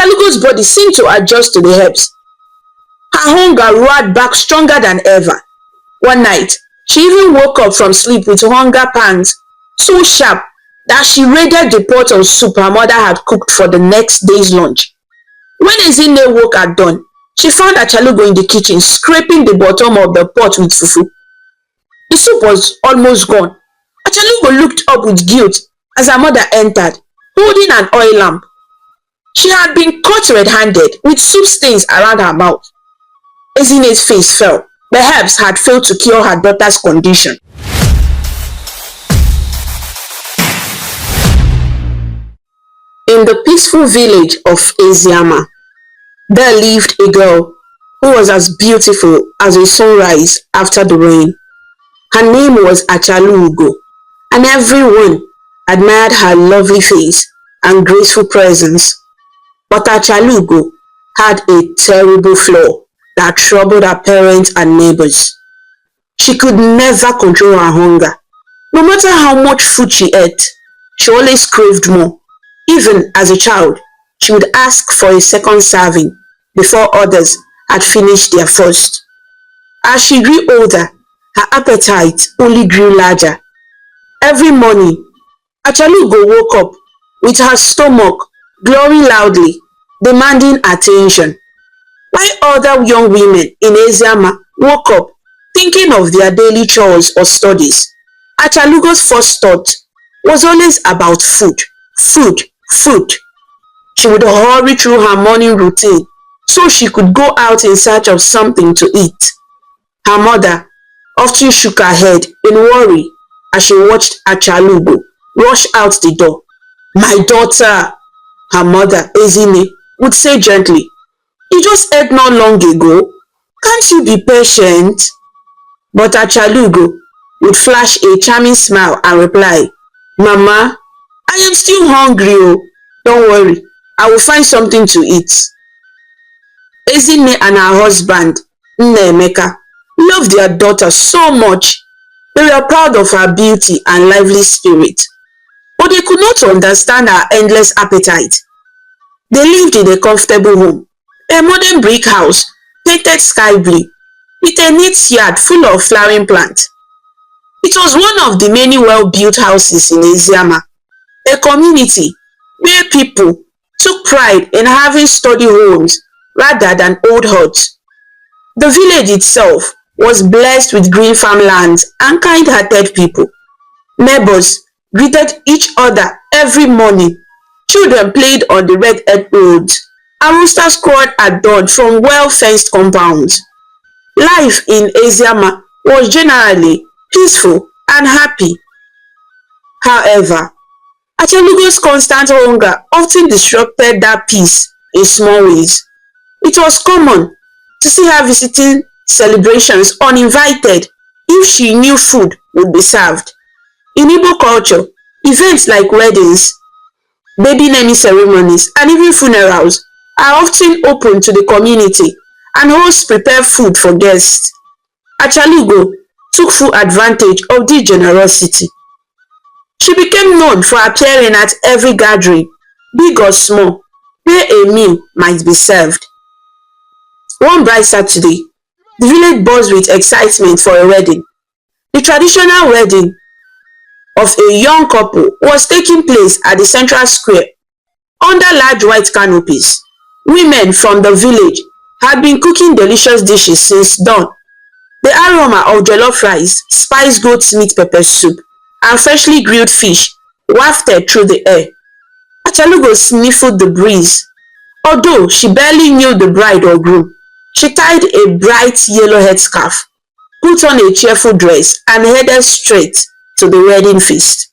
Achalugo's body seemed to adjust to the herbs. Her hunger roared back stronger than ever. One night, she even woke up from sleep with hunger pangs so sharp that she raided the pot of soup her mother had cooked for the next day's lunch. When Ezinne woke at dawn, she found Achalugo in the kitchen scraping the bottom of the pot with fufu. The soup was almost gone. Achalugo looked up with guilt as her mother entered, holding an oil lamp. She had been caught red-handed with soup stains around her mouth. Ezinne's face fell. The herbs had failed to cure her daughter's condition. In the peaceful village of Eziama, there lived a girl who was as beautiful as a sunrise after the rain. Her name was Achalugo, and everyone admired her lovely face and graceful presence. But Achalugo had a terrible flaw that troubled her parents and neighbors. She could never control her hunger. No matter how much food she ate, she always craved more. Even as a child, she would ask for a second serving before others had finished their first. As she grew older, her appetite only grew larger. Every morning, Achalugo woke up with her stomach growling loudly, demanding attention. While other young women in Eziama woke up thinking of their daily chores or studies, Achalugo's first thought was always about food, food, food. She would hurry through her morning routine so she could go out in search of something to eat. Her mother often shook her head in worry as she watched Achalugo rush out the door. "My daughter," her mother, Ezinne, would say gently, "You just ate not long ago. Can't you be patient?" But Achalugo would flash a charming smile and reply, "Mama, I am still hungry. Oh. Don't worry, I will find something to eat." Ezinne and her husband, Nnaemeka, loved their daughter so much. They were proud of her beauty and lively spirit, but they could not understand her endless appetite. They lived in a comfortable home, a modern brick house painted sky blue, with a neat yard full of flowering plants. It was one of the many well-built houses in Eziama, a community where people took pride in having sturdy homes rather than old huts. The village itself was blessed with green farmlands and kind-hearted people. Neighbors greeted each other every morning. Children played on the red-earth roads, and roosters crowed at dawn from well-fenced compounds. Life in Eziama was generally peaceful and happy. However, Achalugo's constant hunger often disrupted that peace in small ways. It was common to see her visiting celebrations uninvited if she knew food would be served. In Igbo culture, events like weddings, baby naming ceremonies, and even funerals are often open to the community, and hosts prepare food for guests. Achalugo took full advantage of this generosity. She became known for appearing at every gathering, big or small, where a meal might be served. One bright Saturday, the village buzzed with excitement for a wedding. The traditional wedding of a young couple was taking place at the central square under large white canopies. Women from the village had been cooking delicious dishes since dawn. The aroma of jollof rice, spiced goat's meat pepper soup, and freshly grilled fish wafted through the air. Achalugo sniffed the breeze. Although she barely knew the bride or groom, she tied a bright yellow headscarf, put on a cheerful dress, and headed straight to the wedding feast.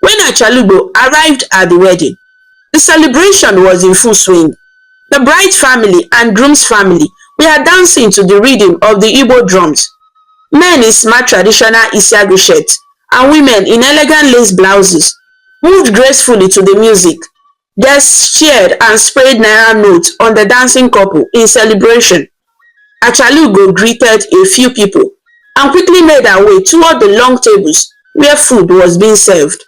When Achalugo arrived at the wedding, the celebration was in full swing. The bride's family and groom's family were dancing to the rhythm of the Igbo drums. Men in smart traditional Isiagu shirts and women in elegant lace blouses moved gracefully to the music. Guests cheered and sprayed naira notes on the dancing couple in celebration. Achalugo greeted a few people and quickly made her way toward the long tables where food was being served.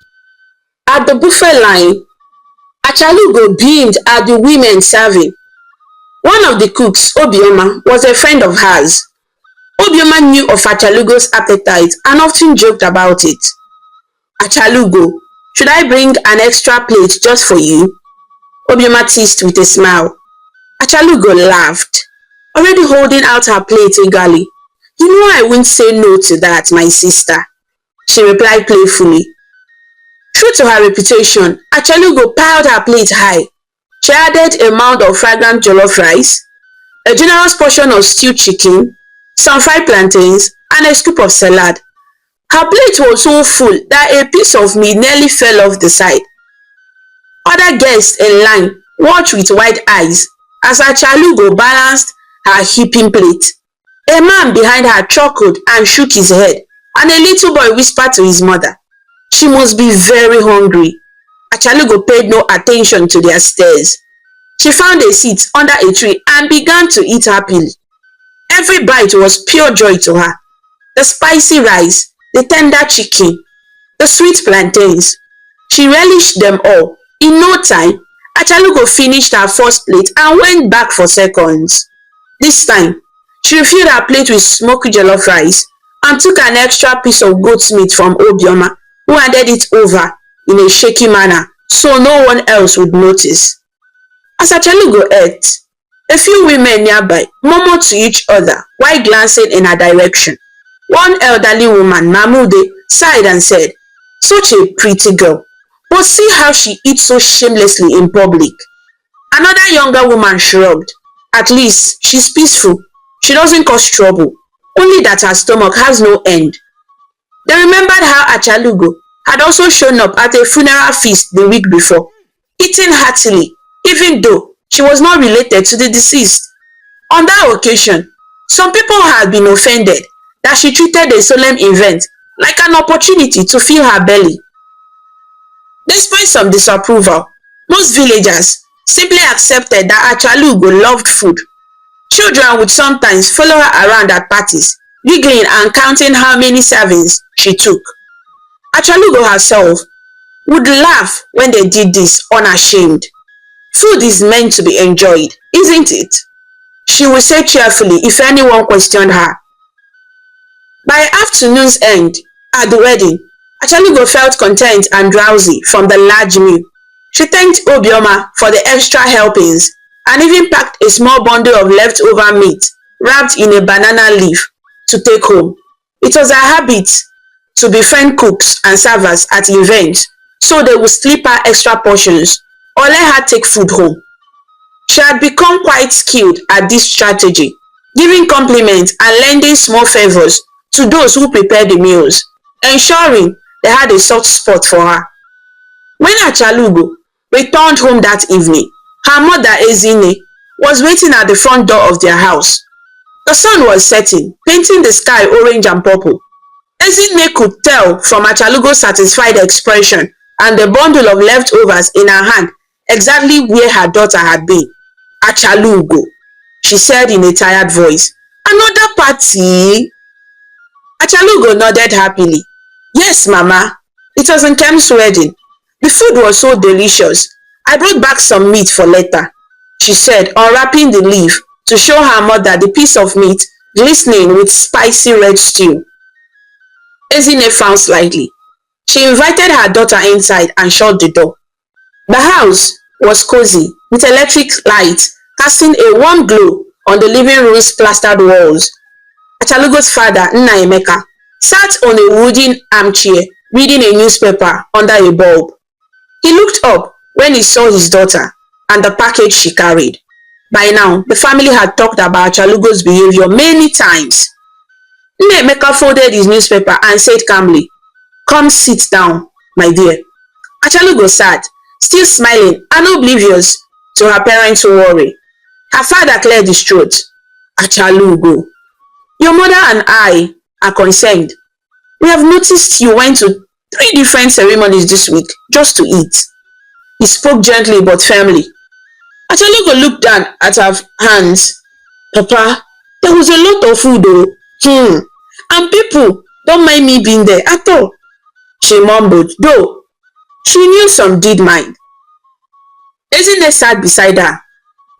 At the buffet line, Achalugo beamed at the women serving. One of the cooks, Obioma, was a friend of hers. Obioma knew of Achalugo's appetite and often joked about it. Achalugo, should I bring an extra plate just for you? Obioma teased with a smile. Achalugo laughed, already holding out her plate eagerly. You know I won't say no to that, my sister, she replied playfully. True to her reputation, Achalugo piled her plate high. She added a mound of fragrant jollof rice, a generous portion of stewed chicken, some fried plantains, and a scoop of salad. Her plate was so full that a piece of meat nearly fell off the side. Other guests in line watched with wide eyes as Achalugo balanced her heaping plate. A man behind her chuckled and shook his head, and a little boy whispered to his mother, she must be very hungry. Achalugo paid no attention to their stares. She found a seat under a tree and began to eat happily. Every bite was pure joy to her. The spicy rice, the tender chicken, the sweet plantains. She relished them all. In no time, Achalugo finished her first plate and went back for seconds. This time, she refilled her plate with smoky jollof rice and took an extra piece of goat's meat from Obioma, who handed it over in a shaky manner so no one else would notice. As Achalugo ate, a few women nearby murmured to each other while glancing in her direction. One elderly woman, Mamude, sighed and said, such a pretty girl, but see how she eats so shamelessly in public. Another younger woman shrugged. At least she's peaceful. She doesn't cause trouble, only that her stomach has no end. They remembered how Achalugo had also shown up at a funeral feast the week before, eating heartily, even though she was not related to the deceased. On that occasion, some people had been offended that she treated the solemn event like an opportunity to fill her belly. Despite some disapproval, most villagers simply accepted that Achalugo loved food. Children would sometimes follow her around at parties, giggling and counting how many servings she took. Achalugo herself would laugh when they did this unashamed. Food is meant to be enjoyed, isn't it? She would say cheerfully if anyone questioned her. By afternoon's end, at the wedding, Achalugo felt content and drowsy from the large meal. She thanked Obioma for the extra helpings and even packed a small bundle of leftover meat wrapped in a banana leaf to take home. It was her habit to befriend cooks and servers at events so they would slip her extra portions or let her take food home. She had become quite skilled at this strategy, giving compliments and lending small favors to those who prepared the meals, ensuring they had a soft spot for her. When Achalugo returned home that evening, her mother Ezine was waiting at the front door of their house. The sun was setting, painting the sky orange and purple. Ezine could tell from Achalugo's satisfied expression and the bundle of leftovers in her hand exactly where her daughter had been. Achalugo, she said in a tired voice. Another party? Achalugo nodded happily. Yes, Mama. It was in Kem's wedding. The food was so delicious. I brought back some meat for later, she said, unwrapping the leaf to show her mother the piece of meat glistening with spicy red stew. Ezine frowned slightly. She invited her daughter inside and shut the door. The house was cozy, with electric lights casting a warm glow on the living room's plastered walls. Achalugo's father, Nna Emeka, sat on a wooden armchair reading a newspaper under a bulb. He looked up when he saw his daughter and the package she carried. By now, the family had talked about Achalugo's behavior many times. Nna Emeka folded his newspaper and said calmly, "Come sit down, my dear." Achalugo sat, still smiling and oblivious to her parents' worry. Her father cleared his throat. "Achalugo, your mother and I are concerned. We have noticed you went to 3 different ceremonies this week just to eat." He spoke gently but firmly. Achalugo looked down at her hands. "Papa, there was a lot of food though. And people don't mind me being there at all," she mumbled, though she knew some did mind. Ezinne sat beside her.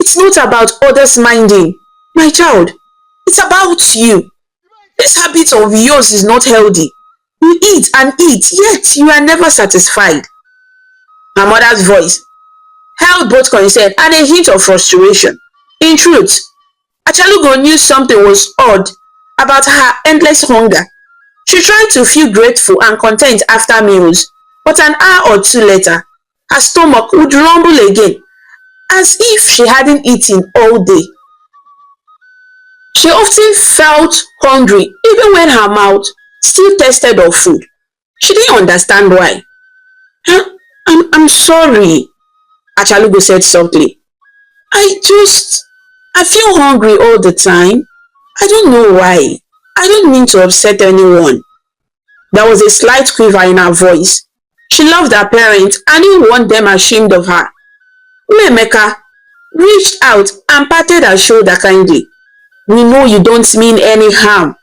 It's not about others minding, my child. It's about you. This habit of yours is not healthy. You eat and eat, yet you are never satisfied. Her mother's voice held both concern and a hint of frustration. In truth, Achalugo knew something was odd about her endless hunger. She tried to feel grateful and content after meals, but an hour or two later, her stomach would rumble again, as if she hadn't eaten all day. She often felt hungry even when her mouth still tasted of food. She didn't understand why. Huh? I'm sorry, Achalugo said softly. I feel hungry all the time. I don't know why. I don't mean to upset anyone. There was a slight quiver in her voice. She loved her parents and didn't want them ashamed of her. Emeka reached out and patted her shoulder kindly. We know you don't mean any harm,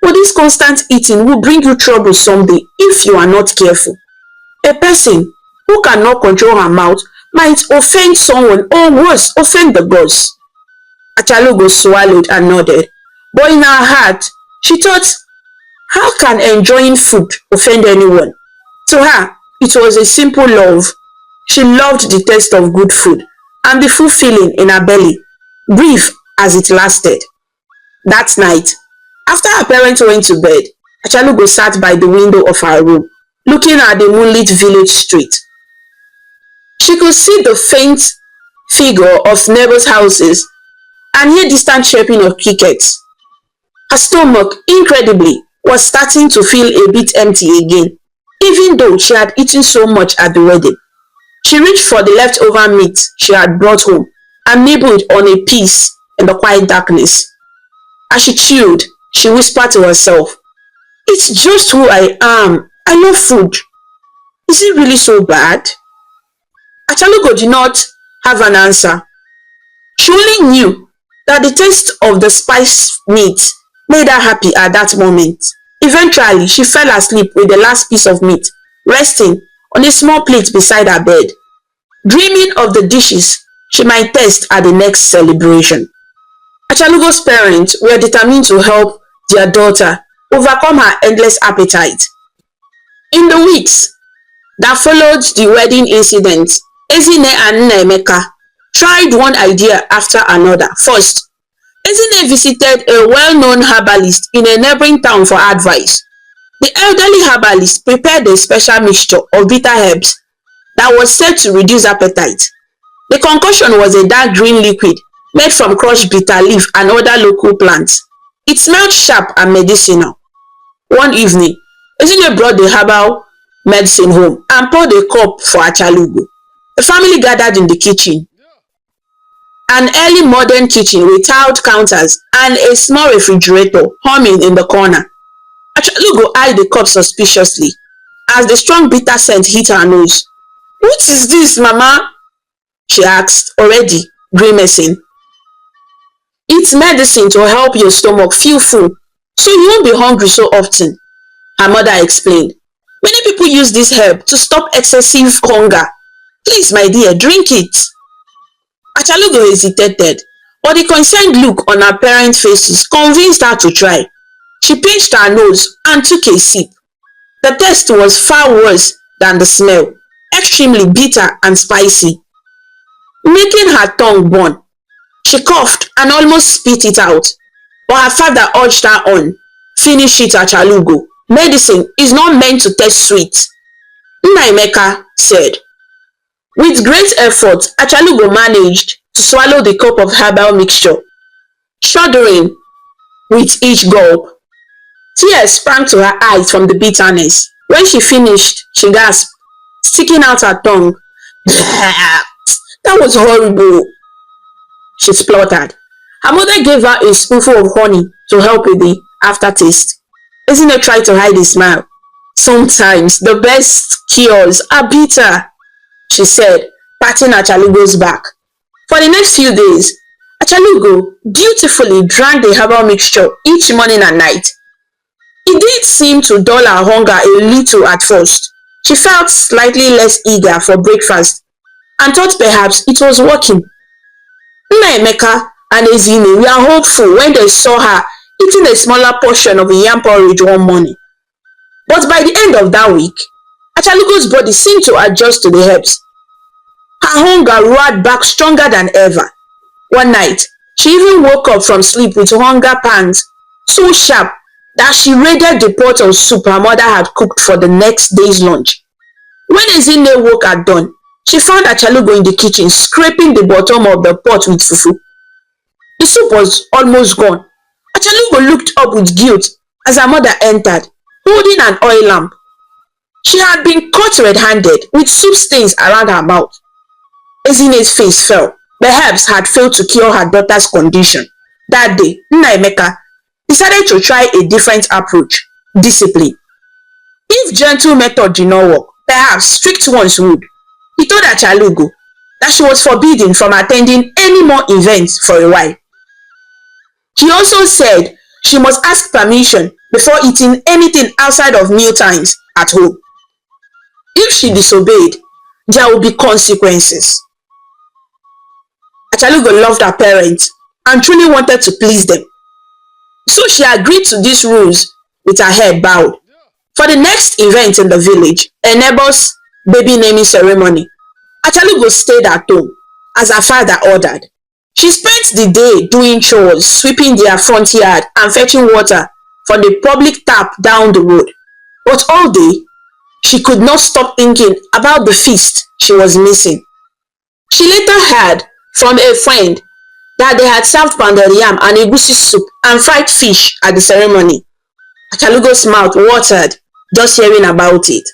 but this constant eating will bring you trouble someday if you are not careful. A person who cannot control her mouth might offend someone or worse, offend the gods. Achalugo swallowed and nodded, but in her heart, she thought, how can enjoying food offend anyone? To her, it was a simple love. She loved the taste of good food and the full feeling in her belly, brief as it lasted. That night, after her parents went to bed, Achalugo sat by the window of her room, looking at the moonlit village street. She could see the faint figure of neighbors' houses and hear distant chirping of crickets. Her stomach, incredibly, was starting to feel a bit empty again, even though she had eaten so much at the wedding. She reached for the leftover meat she had brought home and nibbled on a piece in the quiet darkness. As she chewed, she whispered to herself, it's just who I am. I love food. Is it really so bad? Achalugo did not have an answer. She only knew that the taste of the spiced meat made her happy at that moment. Eventually, she fell asleep with the last piece of meat resting on a small plate beside her bed, dreaming of the dishes she might taste at the next celebration. Achalugo's parents were determined to help their daughter overcome her endless appetite. In the weeks that followed the wedding incident, Ezinne and Emeka tried one idea after another. First, Ezinne visited a well-known herbalist in a neighboring town for advice. The elderly herbalist prepared a special mixture of bitter herbs that was said to reduce appetite. The concoction was a dark green liquid made from crushed bitter leaf and other local plants. It smelled sharp and medicinal. One evening, Ezinne brought the herbal medicine home and poured a cup for Achalugo. The family gathered in the kitchen. An early modern kitchen with tiled counters and a small refrigerator humming in the corner. Achalugo eyed the cup suspiciously as the strong bitter scent hit her nose. What is this, Mama? She asked, already grimacing. It's medicine to help your stomach feel full, so you won't be hungry so often, her mother explained. Many people use this herb to stop excessive hunger. Please, my dear, drink it. Achalugo hesitated, but the concerned look on her parents' faces convinced her to try. She pinched her nose and took a sip. The taste was far worse than the smell, extremely bitter and spicy, making her tongue burn. She coughed and almost spit it out, but her father urged her on. Finish it, Achalugo. Medicine is not meant to taste sweet, Emeka said. With great effort, Achalugo managed to swallow the cup of herbal mixture, shuddering with each gulp. Tears sprang to her eyes from the bitterness. When she finished, she gasped, sticking out her tongue. That was horrible, she spluttered. Her mother gave her a spoonful of honey to help with the aftertaste. Ezinne tried to hide a smile. Sometimes the best cures are bitter, she said, patting Achalugo's back. For the next few days, Achalugo dutifully drank the herbal mixture each morning and night. It did seem to dull her hunger a little at first. She felt slightly less eager for breakfast and thought perhaps it was working. Nna Emeka and Ezine were hopeful when they saw her eating a smaller portion of a yam porridge one morning. But by the end of that week, Achalugo's body seemed to adjust to the herbs. Her hunger roared back stronger than ever. One night, she even woke up from sleep with hunger pangs so sharp that she raided the pot of soup her mother had cooked for the next day's lunch. When Ezine woke at dawn, she found Achalugo in the kitchen scraping the bottom of the pot with fufu. The soup was almost gone. Achalugo looked up with guilt as her mother entered, holding an oil lamp. She had been caught red-handed with soup stains around her mouth. Ezine's face fell. The herbs had failed to cure her daughter's condition. That day, Nna Emeka decided to try a different approach: discipline. If gentle method did not work, perhaps strict ones would. He told Achalugo that she was forbidden from attending any more events for a while. He also said she must ask permission before eating anything outside of meal times at home. If she disobeyed, there would be consequences. Achalugo loved her parents and truly wanted to please them. So she agreed to these rules with her head bowed. For the next event in the village, a neighbor's baby naming ceremony, Achalugo stayed at home as her father ordered. She spent the day doing chores, sweeping their front yard and fetching water from the public tap down the road. But all day, she could not stop thinking about the feast she was missing. She later heard from a friend that they had served pounded yam and egusi soup and fried fish at the ceremony. Achalugo's mouth watered just hearing about it,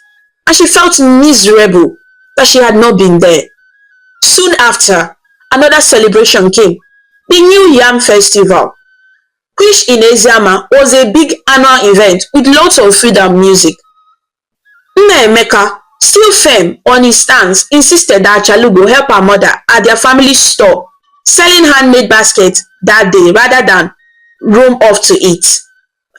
and she felt miserable that she had not been there. Soon after, another celebration came, the New Yam Festival, which in Eziama was a big annual event with lots of food and music. Nna Emeka, still firm on his stance, insisted that Achalugo help her mother at their family store, selling handmade baskets that day rather than roam off to eat.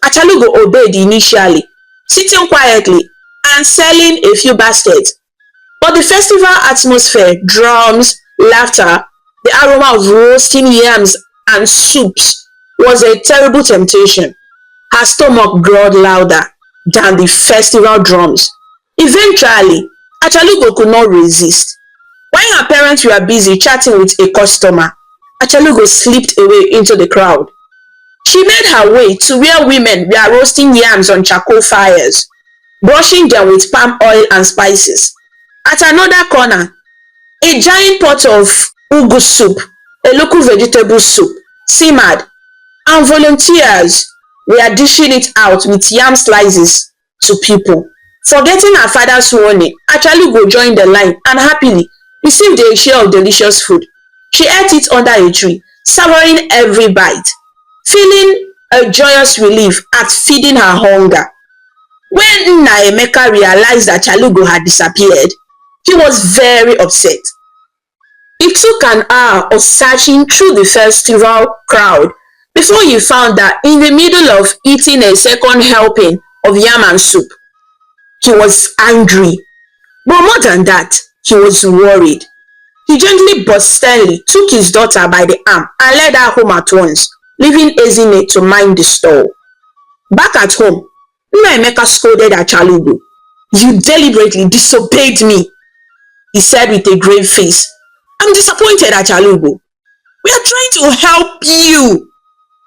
Achalugo obeyed initially, sitting quietly and selling a few baskets. But the festival atmosphere, drums, laughter, the aroma of roasting yams and soups was a terrible temptation. Her stomach growled louder than the festival drums. Eventually, Achalugo could not resist. When her parents were busy chatting with a customer, Achalugo slipped away into the crowd. She made her way to where women were roasting yams on charcoal fires, brushing them with palm oil and spices. At another corner, a giant pot of ugu soup, a local vegetable soup, simmered, and volunteers were dishing it out with yam slices to people. Forgetting her father's warning, Achalugo joined the line and happily received a share of delicious food. She ate it under a tree, savoring every bite, feeling a joyous relief at feeding her hunger. When Nna Emeka realized that Achalugo had disappeared, he was very upset. It took an hour of searching through the festival crowd before he found that in the middle of eating a second helping of yam and soup. He was angry, but more than that, he was worried. He gently but sternly took his daughter by the arm and led her home at once, leaving Ezine to mind the store. Back at home, Nna Emeka scolded Achalugo. "You deliberately disobeyed me," he said with a grave face. "I'm disappointed, Achalugo. We are trying to help you,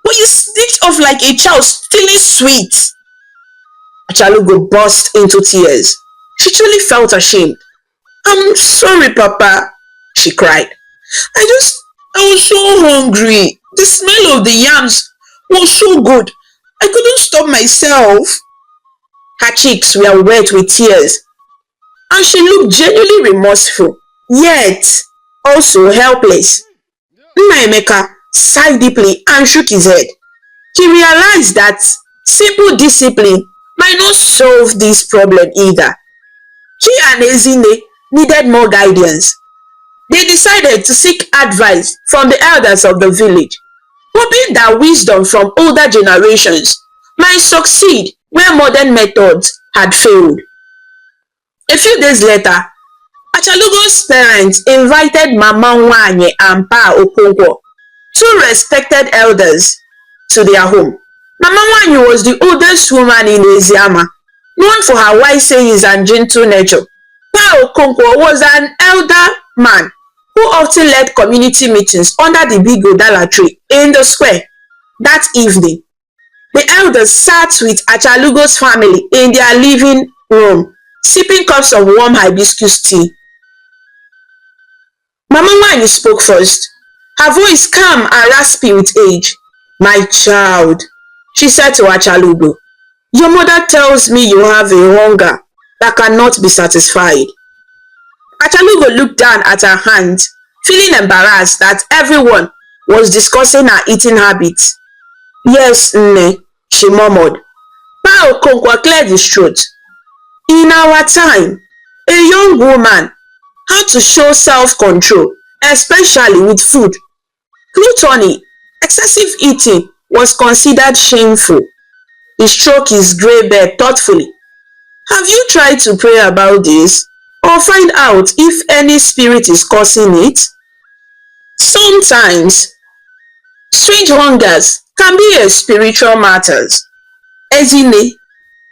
but you sneaked off like a child stealing sweets." Achalugo burst into tears. She truly felt ashamed. "I'm sorry, Papa," she cried. I was so hungry. The smell of the yams was so good. I couldn't stop myself." Her cheeks were wet with tears, and she looked genuinely remorseful, yet also helpless. Nna Emeka sighed deeply and shook his head. He realized that simple discipline might not solve this problem either. He and Ezine needed more guidance. They decided to seek advice from the elders of the village, hoping that wisdom from older generations might succeed where modern methods had failed. A few days later, Achalugo's parents invited Mama Nwanye and Pa Okonkwo, two respected elders, to their home. Mama Nwanye was the oldest woman in Eziama, known for her wise sayings and gentle nature. Pa Okonkwo was an elder man who often led community meetings under the big Odala tree in the square. That evening, the elders sat with Achalugo's family in their living room, sipping cups of warm hibiscus tea. Mama Nwanye spoke first, her voice calm and raspy with age. "My child," she said to Achalugo, "your mother tells me you have a hunger that cannot be satisfied." Achalugo looked down at her hands, feeling embarrassed that everyone was discussing her eating habits. "Yes, Nne," she murmured. Pa Okonkwo cleared his throat. "In our time, a young woman had to show self-control, especially with food. Gluttony, excessive eating, was considered shameful." He stroked his grey beard thoughtfully. "Have you tried to pray about this, or find out if any spirit is causing it?" "Sometimes, strange hungers can be a spiritual matters," Ezine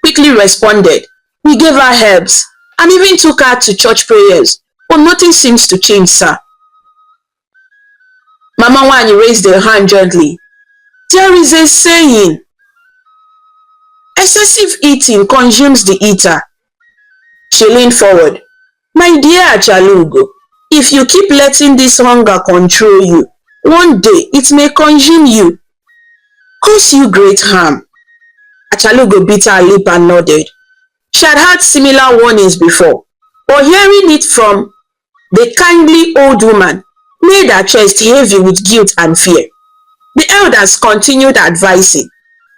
quickly responded. "We gave her herbs and even took her to church prayers, but nothing seems to change, sir." Mama Nwanye raised her hand gently. "There is a saying, excessive eating consumes the eater." She leaned forward. "My dear Achalugo, if you keep letting this hunger control you, one day it may consume you, cause you great harm." Achalugo bit her lip and nodded. She had had similar warnings before, but hearing it from the kindly old woman made her chest heavy with guilt and fear. The elders continued advising.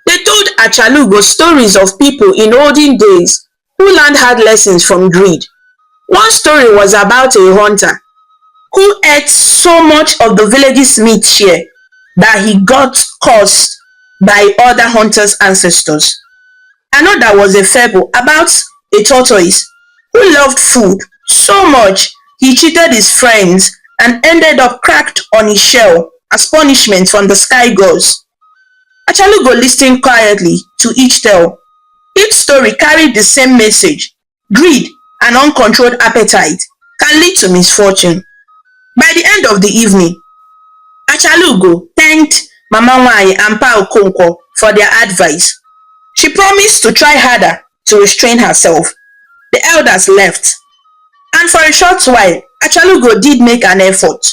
They told Achalugo stories of people in olden days who learned hard lessons from greed. One story was about a hunter who ate so much of the village's meat share that he got cursed by other hunters' ancestors. Another was a fable about a tortoise who loved food so much he cheated his friends and ended up cracked on his shell as punishment from the sky gods. Achalugo listened quietly to each tale. Each story carried the same message: greed and uncontrolled appetite can lead to misfortune. By the end of the evening, Achalugo thanked Mama Nwanye and Pa Okonkwo for their advice. She promised to try harder to restrain herself. The elders left, and for a short while, Achalugo did make an effort.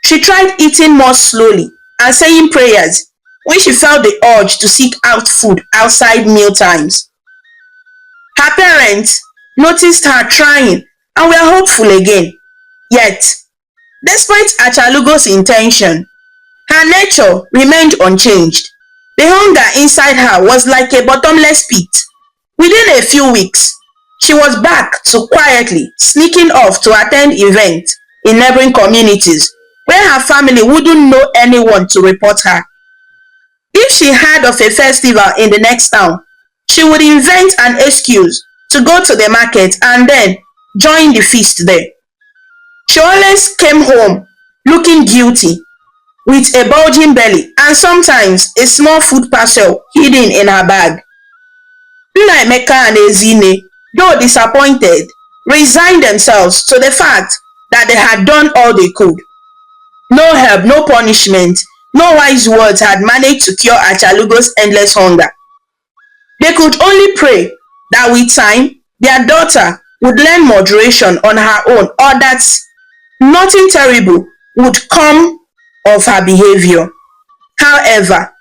She tried eating more slowly and saying prayers when she felt the urge to seek out food outside meal times. Her parents noticed her trying and were hopeful again. Yet, despite Achalugo's intention, her nature remained unchanged. The hunger inside her was like a bottomless pit. Within a few weeks, she was back to quietly sneaking off to attend events in neighboring communities where her family wouldn't know anyone to report her. If she heard of a festival in the next town, she would invent an excuse to go to the market and then join the feast there. She always came home looking guilty, with a bulging belly and sometimes a small food parcel hidden in her bag. Nna Emeka and Ezine, though disappointed, resigned themselves to the fact that they had done all they could. No help, no punishment, no wise words had managed to cure Achalugo's endless hunger. They could only pray that with time, their daughter would learn moderation on her own, or that nothing terrible would come of her behavior. However,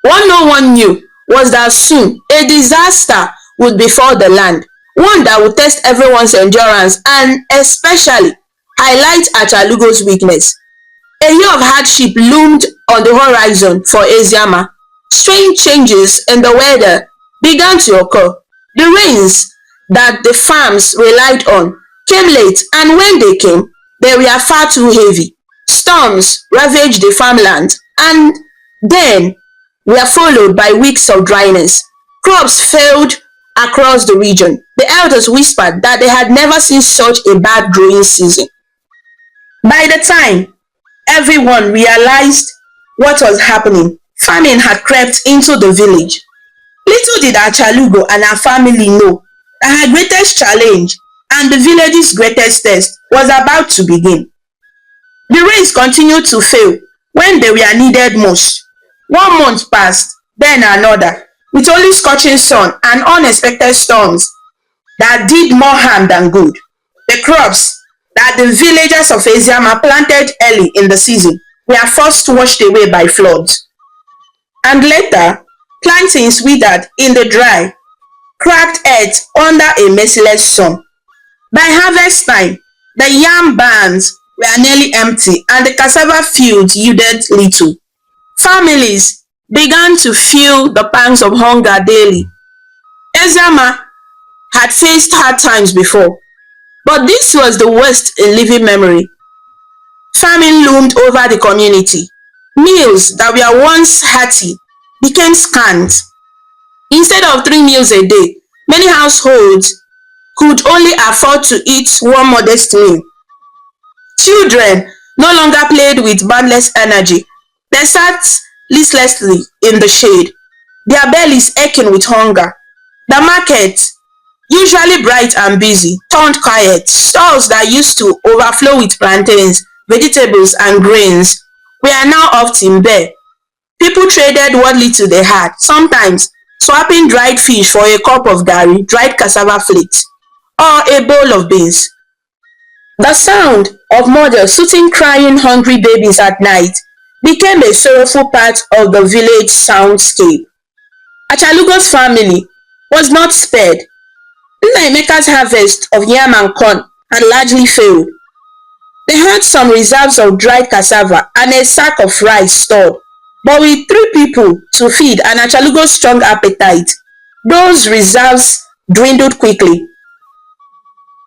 what no one knew was that soon a disaster would befall the land, one that would test everyone's endurance and especially highlight Achalugo's weakness. A year of hardship loomed on the horizon for Eziama. Strange changes in the weather began to occur. The rains that the farms relied on came late, and when they came, they were far too heavy. Storms ravaged the farmland and then were followed by weeks of dryness. Crops failed across the region. The elders whispered that they had never seen such a bad growing season. By the time everyone realized what was happening, famine had crept into the village. Little did Achalugo and her family know that her greatest challenge and the village's greatest test was about to begin. The rains continued to fail when they were needed most. 1 month passed, then another, with only scorching sun and unexpected storms that did more harm than good. The crops that the villagers of Eziama planted early in the season were first washed away by floods. And later, plantings withered in the dry, cracked earth under a merciless sun. By harvest time, the yam barns were nearly empty and the cassava fields yielded little. Families began to feel the pangs of hunger daily. Eziama had faced hard times before, but this was the worst in living memory. Famine loomed over the community. Meals that were once hearty became scant. Instead of 3 meals a day, many households could only afford to eat one modest meal. Children no longer played with boundless energy. They sat listlessly in the shade, their bellies aching with hunger. The market, usually bright and busy, turned quiet. Stalls that used to overflow with plantains, vegetables, and grains were now often bare. People traded what little they had, sometimes swapping dried fish for a cup of gari, dried cassava flakes, or a bowl of beans. The sound of mothers soothing crying hungry babies at night became a sorrowful part of the village soundscape. Achalugo's family was not spared. Nnaemeka's harvest of yam and corn had largely failed. They had some reserves of dried cassava and a sack of rice stored, but with 3 people to feed and Achalugo's strong appetite, those reserves dwindled quickly.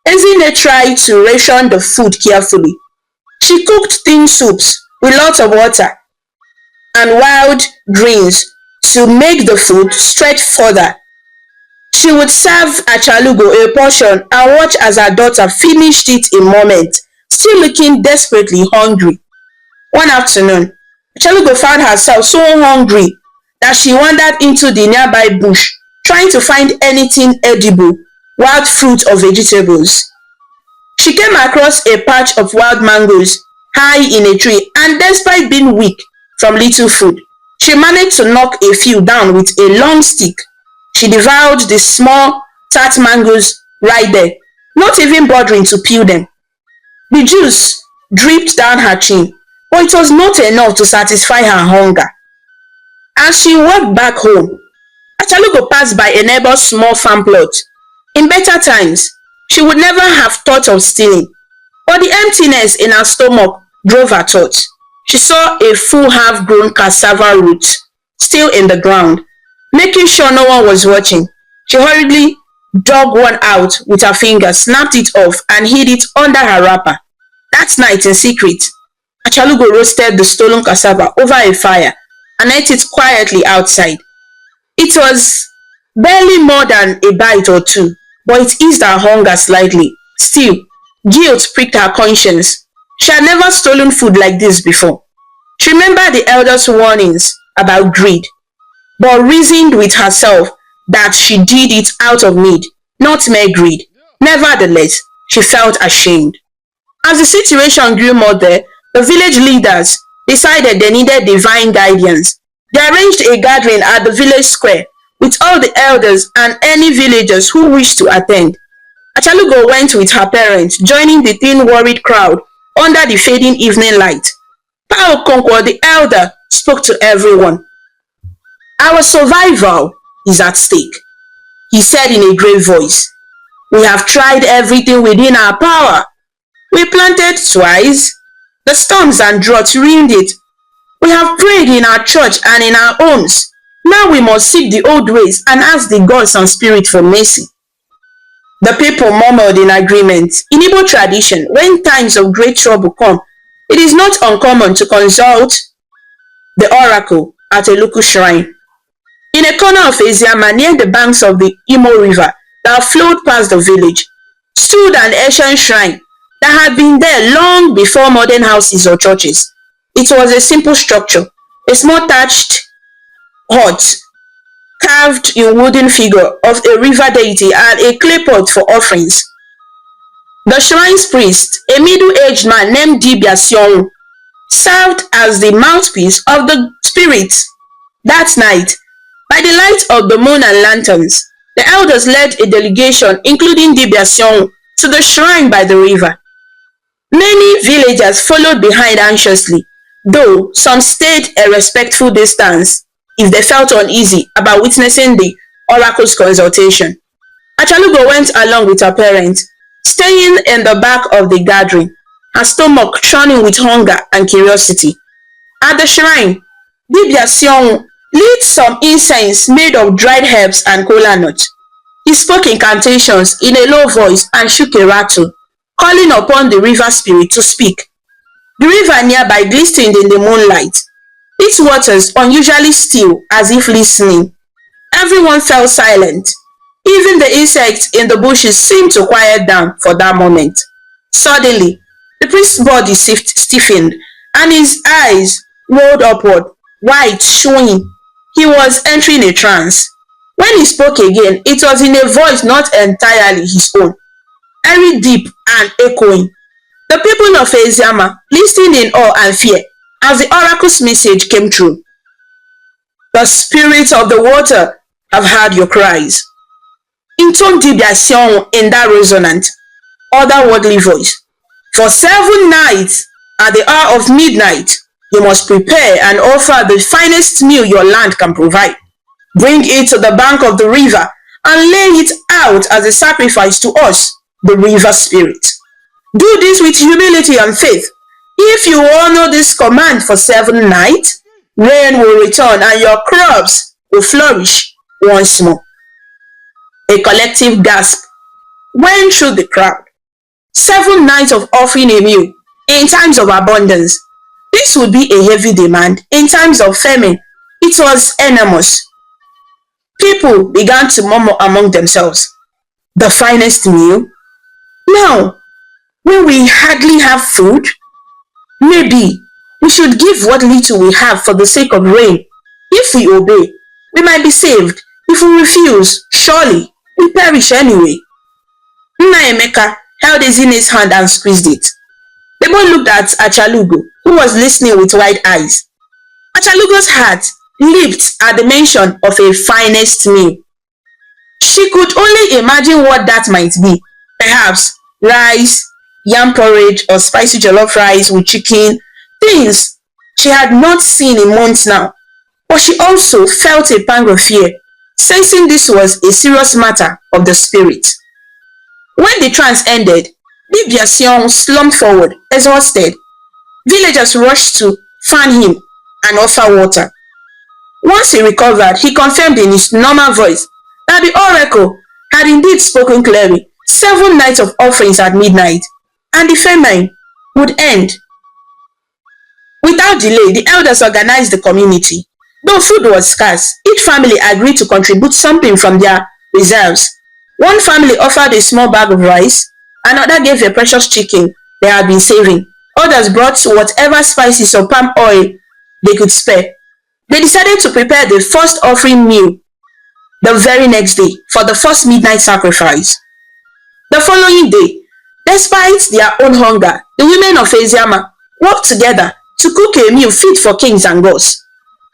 Ezine tried to ration the food carefully. She cooked thin soups with lots of water and wild greens to make the food stretch further. She would serve Achalugo a portion and watch as her daughter finished it in a moment, still looking desperately hungry. One afternoon, Achalugo found herself so hungry that she wandered into the nearby bush, trying to find anything edible, wild fruit or vegetables. She came across a patch of wild mangoes high in a tree, and despite being weak from little food, she managed to knock a few down with a long stick. She devoured the small, tart mangoes right there, not even bothering to peel them. The juice dripped down her chin, but it was not enough to satisfy her hunger. As she walked back home, Achalugo passed by a neighbor's small farm plot. In better times, she would never have thought of stealing, but the emptiness in her stomach drove her thoughts. She saw a full half-grown cassava root still in the ground. Making sure no one was watching, she hurriedly dug one out with her fingers, snapped it off, and hid it under her wrapper. That night, in secret, Achalugo roasted the stolen cassava over a fire and ate it quietly outside. It was barely more than a bite or two, but it eased her hunger slightly. Still, guilt pricked her conscience. She had never stolen food like this before. She remembered the elders' warnings about greed, but reasoned with herself that she did it out of need, not mere greed. Nevertheless, she felt ashamed. As the situation grew more dire, the village leaders decided they needed divine guidance. They arranged a gathering at the village square with all the elders and any villagers who wished to attend. Achalugo went with her parents, joining the thin worried crowd under the fading evening light. Pa Okonkwo, the elder, spoke to everyone. "Our survival is at stake," he said in a grave voice. "We have tried everything within our power. We planted twice. The storms and droughts ruined it. We have prayed in our church and in our homes. Now we must seek the old ways and ask the gods and spirit for mercy." The people murmured in agreement. In Igbo tradition, when times of great trouble come, it is not uncommon to consult the oracle at a local shrine. In a corner of Eziama near the banks of the Imo River that flowed past the village, stood an ancient shrine that had been there long before modern houses or churches. It was a simple structure, a small thatched hut carved in wooden figure of a river deity and a clay pot for offerings. The shrine's priest, a middle-aged man named Dibia Sion, served as the mouthpiece of the spirit. That night, by the light of the moon and lanterns, the elders led a delegation, including Dibia Sion, to the shrine by the river. Many villagers followed behind anxiously, though some stayed a respectful distance if they felt uneasy about witnessing the oracle's consultation. Achalugo went along with her parents, staying in the back of the gathering, her stomach churning with hunger and curiosity. At the shrine, Dibia Sion lit some incense made of dried herbs and kola nuts. He spoke incantations in a low voice and shook a rattle, calling upon the river spirit to speak. The river nearby glistened in the moonlight, its waters unusually still as if listening. Everyone fell silent. Even the insects in the bushes seemed to quiet down for that moment. Suddenly, the priest's body stiffened and his eyes rolled upward, wide, showing he was entering a trance. When he spoke again, it was in a voice not entirely his own, very deep and echoing. The people of Eziama listened in awe and fear as the oracle's message came true. The spirits of the water have heard your cries, intoned Dibia Sion in that resonant, otherworldly voice. For 7 nights, at the hour of midnight, you must prepare and offer the finest meal your land can provide. Bring it to the bank of the river and lay it out as a sacrifice to us, the river spirit. Do this with humility and faith. If you honor this command for 7 nights, rain will return and your crops will flourish once more. A collective gasp went through the crowd. 7 nights of offering a meal in times of abundance. This would be a heavy demand. In times of famine, it was enormous. People began to murmur among themselves. The finest meal? Now, when we hardly have food, maybe we should give what little we have for the sake of rain. If we obey, we might be saved. If we refuse, surely we perish anyway. Nna Emeka held Ezine's hand and squeezed it. They both looked at Achalugo, who was listening with wide eyes. Achalugo's heart leaped at the mention of a finest meal. She could only imagine what that might be. Perhaps rice, yam porridge, or spicy jollof rice with chicken, things she had not seen in months now. But she also felt a pang of fear, sensing this was a serious matter of the spirit. When the trance ended, Dibia Sion slumped forward, exhausted. Villagers rushed to fan him and offer water. Once he recovered, he confirmed in his normal voice that the oracle had indeed spoken clearly. 7 nights of offerings at midnight, and the famine would end. Without delay, the elders organized the community. Though food was scarce, each family agreed to contribute something from their reserves. One family offered a small bag of rice, another gave a precious chicken they had been saving. Others brought whatever spices or palm oil they could spare. They decided to prepare the first offering meal the very next day for the first midnight sacrifice. The following day, despite their own hunger, the women of Eziama worked together to cook a meal fit for kings and gods.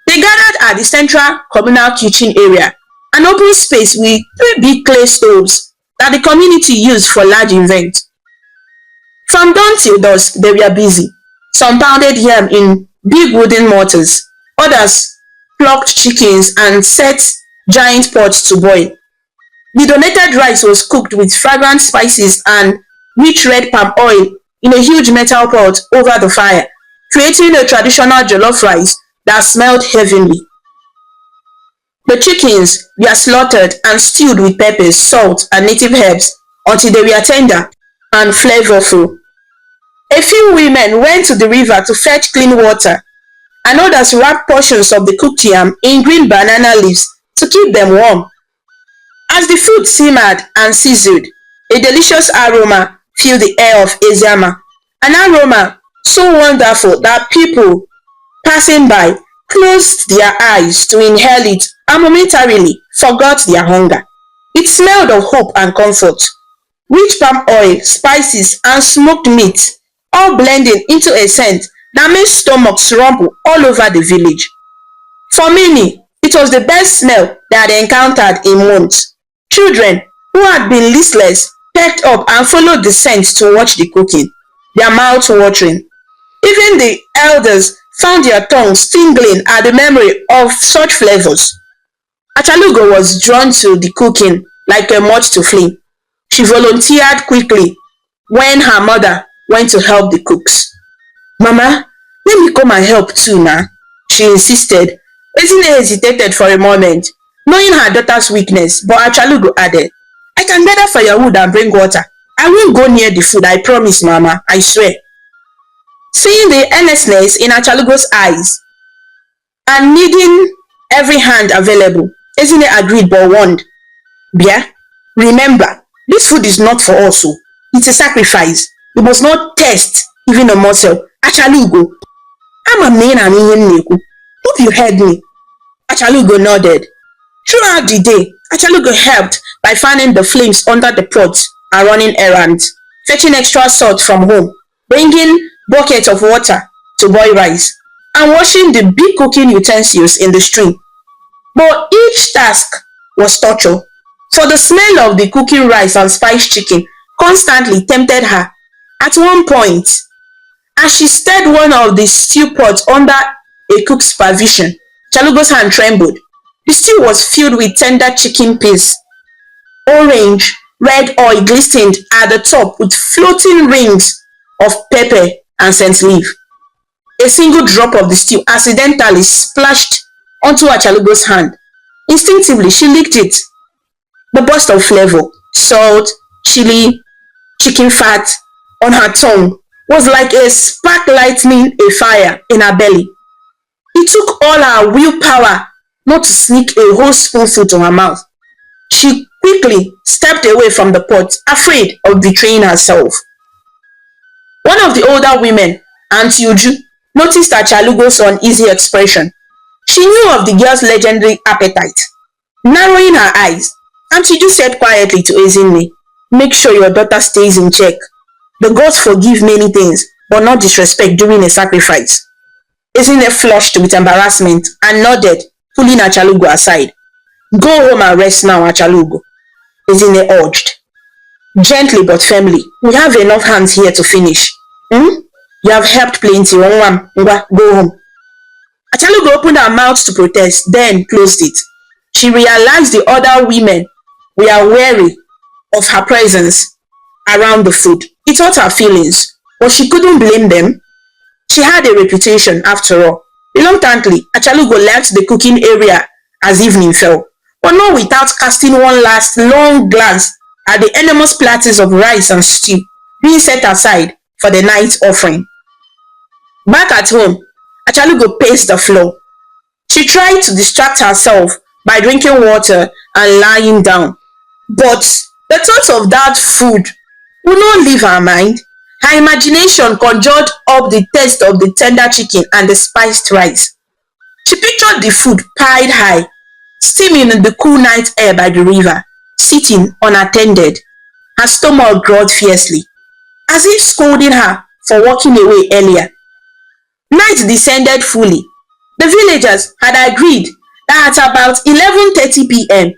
They gathered at the central communal kitchen area, an open space with 3 big clay stoves that the community used for large events. From dawn till dusk, they were busy. Some pounded yam in big wooden mortars, others plucked chickens and set giant pots to boil. The donated rice was cooked with fragrant spices and rich red palm oil in a huge metal pot over the fire, creating a traditional jollof rice that smelled heavenly. The chickens were slaughtered and stewed with peppers, salt, and native herbs until they were tender and flavorful. A few women went to the river to fetch clean water, and others wrapped portions of the cooked yam in green banana leaves to keep them warm. As the food simmered and sizzled, a delicious aroma filled the air of Eziama, an aroma so wonderful that people passing by closed their eyes to inhale it and momentarily forgot their hunger. It smelled of hope and comfort. Rich palm oil, spices, and smoked meat, all blending into a scent that made stomachs rumble all over the village. For many, it was the best smell they had encountered in months. Children who had been listless perked up and followed the scent to watch the cooking, their mouths watering. Even the elders found their tongues tingling at the memory of such flavors. Achalugo was drawn to the cooking like a moth to flame. She volunteered quickly when her mother went to help the cooks. Mama, let me come and help too now, she insisted. Ezine hesitated for a moment, knowing her daughter's weakness, but Achalugo added, I can gather firewood and bring water. I won't go near the food, I promise, Mama, I swear. Seeing the earnestness in Achalugo's eyes and needing every hand available, Ezine agreed but warned, Bia, remember, this food is not for us. It's a sacrifice. You must not test even a morsel. Achalugo, I'm a man and Neku. Hope you heard me. Achalugo nodded. Throughout the day, Achalugo helped by fanning the flames under the pot and running errands, fetching extra salt from home, bringing buckets of water to boil rice, and washing the big cooking utensils in the stream. But each task was torture, for the smell of the cooking rice and spiced chicken constantly tempted her. At one point, as she stirred one of the stew pots under a cook's supervision, Chalugo's hand trembled. The stew was filled with tender chicken peas. Orange, red oil glistened at the top with floating rings of pepper and scent leaf. A single drop of the stew accidentally splashed onto Achalugo's hand. Instinctively, she licked it. The burst of flavor, salt, chili, chicken fat on her tongue was like a spark lighting a fire in her belly. It took all her willpower not to sneak a whole spoonful to her mouth. She quickly stepped away from the pot, afraid of betraying herself. One of the older women, Auntie Uju, noticed Achalugo's uneasy expression. She knew of the girl's legendary appetite. Narrowing her eyes, Auntie Uju said quietly to Ezinne, make sure your daughter stays in check. The gods forgive many things, but not disrespect during a sacrifice. Ezinne flushed with embarrassment and nodded, pulling Achalugo aside. Go home and rest now, Achalugo, Ezinne urged. Gently but firmly, we have enough hands here to finish. You have helped plenty. Go home. Achalugo opened her mouth to protest, then closed it. She realized the other women were wary of her presence around the food. It hurt her feelings, but she couldn't blame them. She had a reputation, after all. Reluctantly, Achalugo left the cooking area as evening fell, but not without casting one last long glance at the enormous platters of rice and stew being set aside for the night offering. Back at home, Achalugo paced the floor. She tried to distract herself by drinking water and lying down, but the thought of that food would not leave her mind. Her imagination conjured up the taste of the tender chicken and the spiced rice. She pictured the food piled high, steaming in the cool night air by the river, sitting unattended. Her stomach growled fiercely, as if scolding her for walking away earlier. Night descended fully. The villagers had agreed that at about 11:30 p.m.,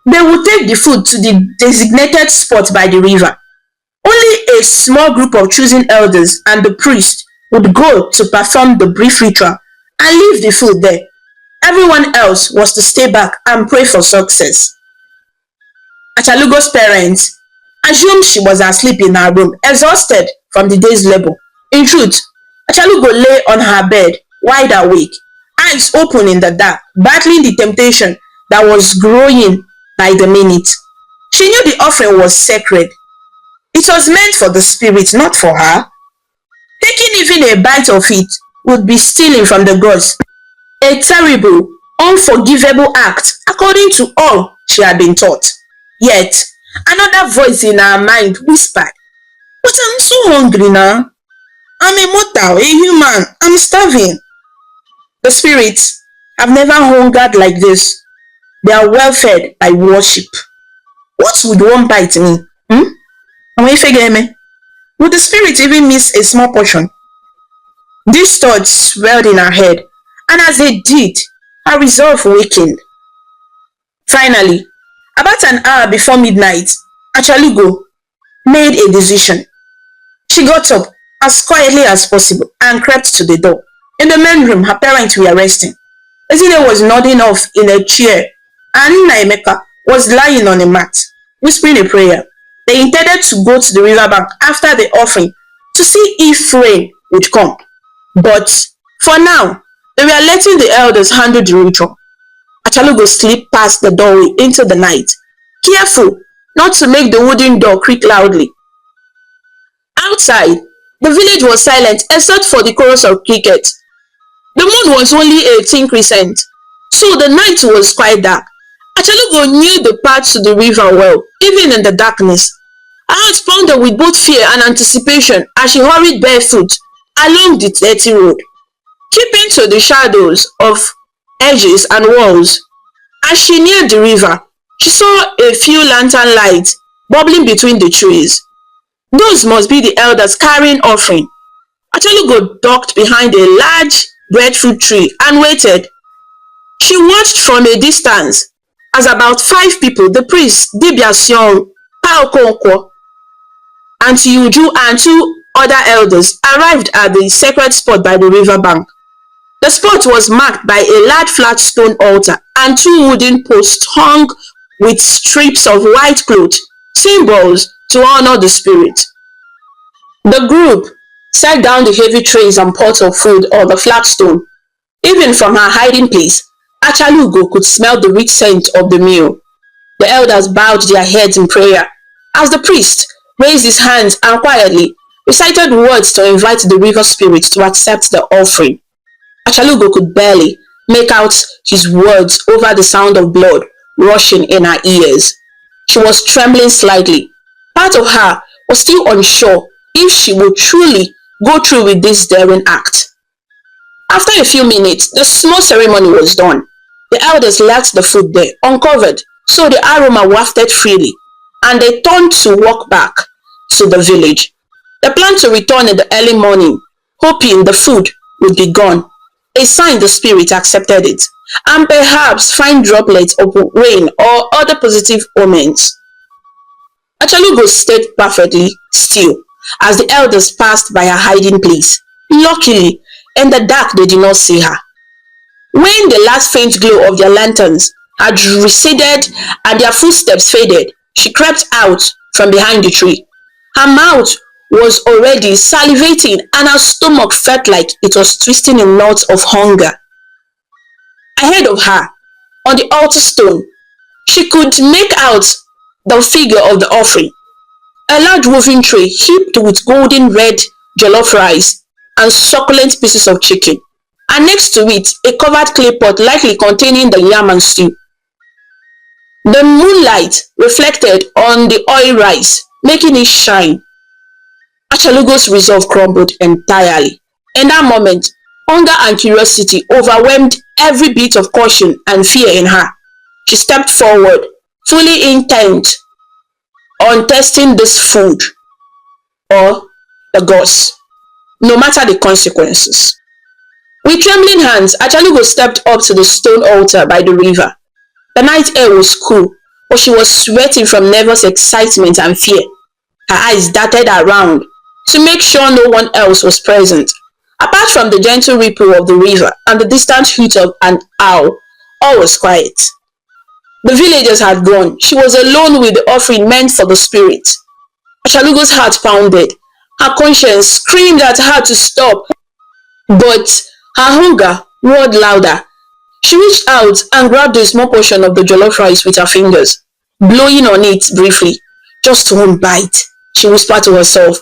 they would take the food to the designated spot by the river. Only a small group of chosen elders and the priest would go to perform the brief ritual and leave the food there. Everyone else was to stay back and pray for success. Achalugo's parents assumed she was asleep in her room, exhausted from the day's labor. In truth, Achalugo lay on her bed, wide awake, eyes open in the dark, battling the temptation that was growing by the minute. She knew the offering was sacred. It was meant for the spirit, not for her. Taking even a bite of it would be stealing from the gods. A terrible, unforgivable act according to all she had been taught. Yet, another voice in her mind whispered, "But I'm so hungry now. I'm a mortal, a human. I'm starving." The spirits have never hungered like this. They are well fed by worship. What would one bite mean? Would the spirit even miss a small portion? These thoughts swelled in her head, and as they did, her resolve wakened. Finally, about an hour before midnight, Achalugo made a decision. She got up as quietly as possible and crept to the door. In the main room, her parents were resting. Ezine was nodding off in a chair, and Naimeka was lying on a mat, whispering a prayer. They intended to go to the riverbank after the offering to see if rain would come. But for now, they were letting the elders handle the ritual. Achalugo slipped past the doorway into the night, careful not to make the wooden door creak loudly. Outside, the village was silent except for the chorus of crickets. The moon was only 18 crescent, so the night was quite dark. Achalugo knew the path to the river well, even in the darkness. Her heart pounded with both fear and anticipation as she hurried barefoot along the dirty road, keeping to the shadows of edges and walls. As she neared the river, she saw a few lantern lights bubbling between the trees. Those must be the elders carrying offering. Achalugo ducked behind a large breadfruit tree and waited. She watched from a distance as about 5 people, the priest, Dibiasion, Paokonkwo, Auntie Uju, and 2 other elders, arrived at the sacred spot by the river bank. The spot was marked by a large flat stone altar and 2 wooden posts hung with strips of white cloth, symbols to honor the spirit. The group set down the heavy trays and pots of food on the flat stone. Even from her hiding place, Achalugo could smell the rich scent of the meal. The elders bowed their heads in prayer as the priest raised his hands and quietly recited words to invite the river spirit to accept the offering. Achalugo could barely make out his words over the sound of blood rushing in her ears. She was trembling slightly. Part of her was still unsure if she would truly go through with this daring act. After a few minutes, the small ceremony was done. The elders left the food there, uncovered, so the aroma wafted freely, and they turned to walk back to the village. They planned to return in the early morning, hoping the food would be gone, a sign the spirit accepted it, and perhaps find droplets of rain or other positive omens. Achalugo stayed perfectly still as the elders passed by her hiding place. Luckily, in the dark they did not see her. When the last faint glow of their lanterns had receded and their footsteps faded, she crept out from behind the tree. Her mouth was already salivating and her stomach felt like it was twisting in knots of hunger. Ahead of her, on the altar stone, she could make out the figure of the offering. A large woven tray heaped with golden red jollof rice and succulent pieces of chicken, and next to it a covered clay pot likely containing the yam and stew. The moonlight reflected on the oil rice, making it shine. Achalugo's resolve crumbled entirely. In that moment, hunger and curiosity overwhelmed every bit of caution and fear in her. She stepped forward, fully intent on testing this food or the gods, no matter the consequences. With trembling hands, Achalugo stepped up to the stone altar by the river. The night air was cool, but she was sweating from nervous excitement and fear. Her eyes darted around to make sure no one else was present. Apart from the gentle ripple of the river and the distant hoot of an owl, all was quiet. The villagers had gone. She was alone with the offering meant for the spirit. Achalugo's heart pounded. Her conscience screamed at her to stop, but her hunger roared louder. She reached out and grabbed a small portion of the jollof rice with her fingers, blowing on it briefly. Just one bite, she whispered to herself.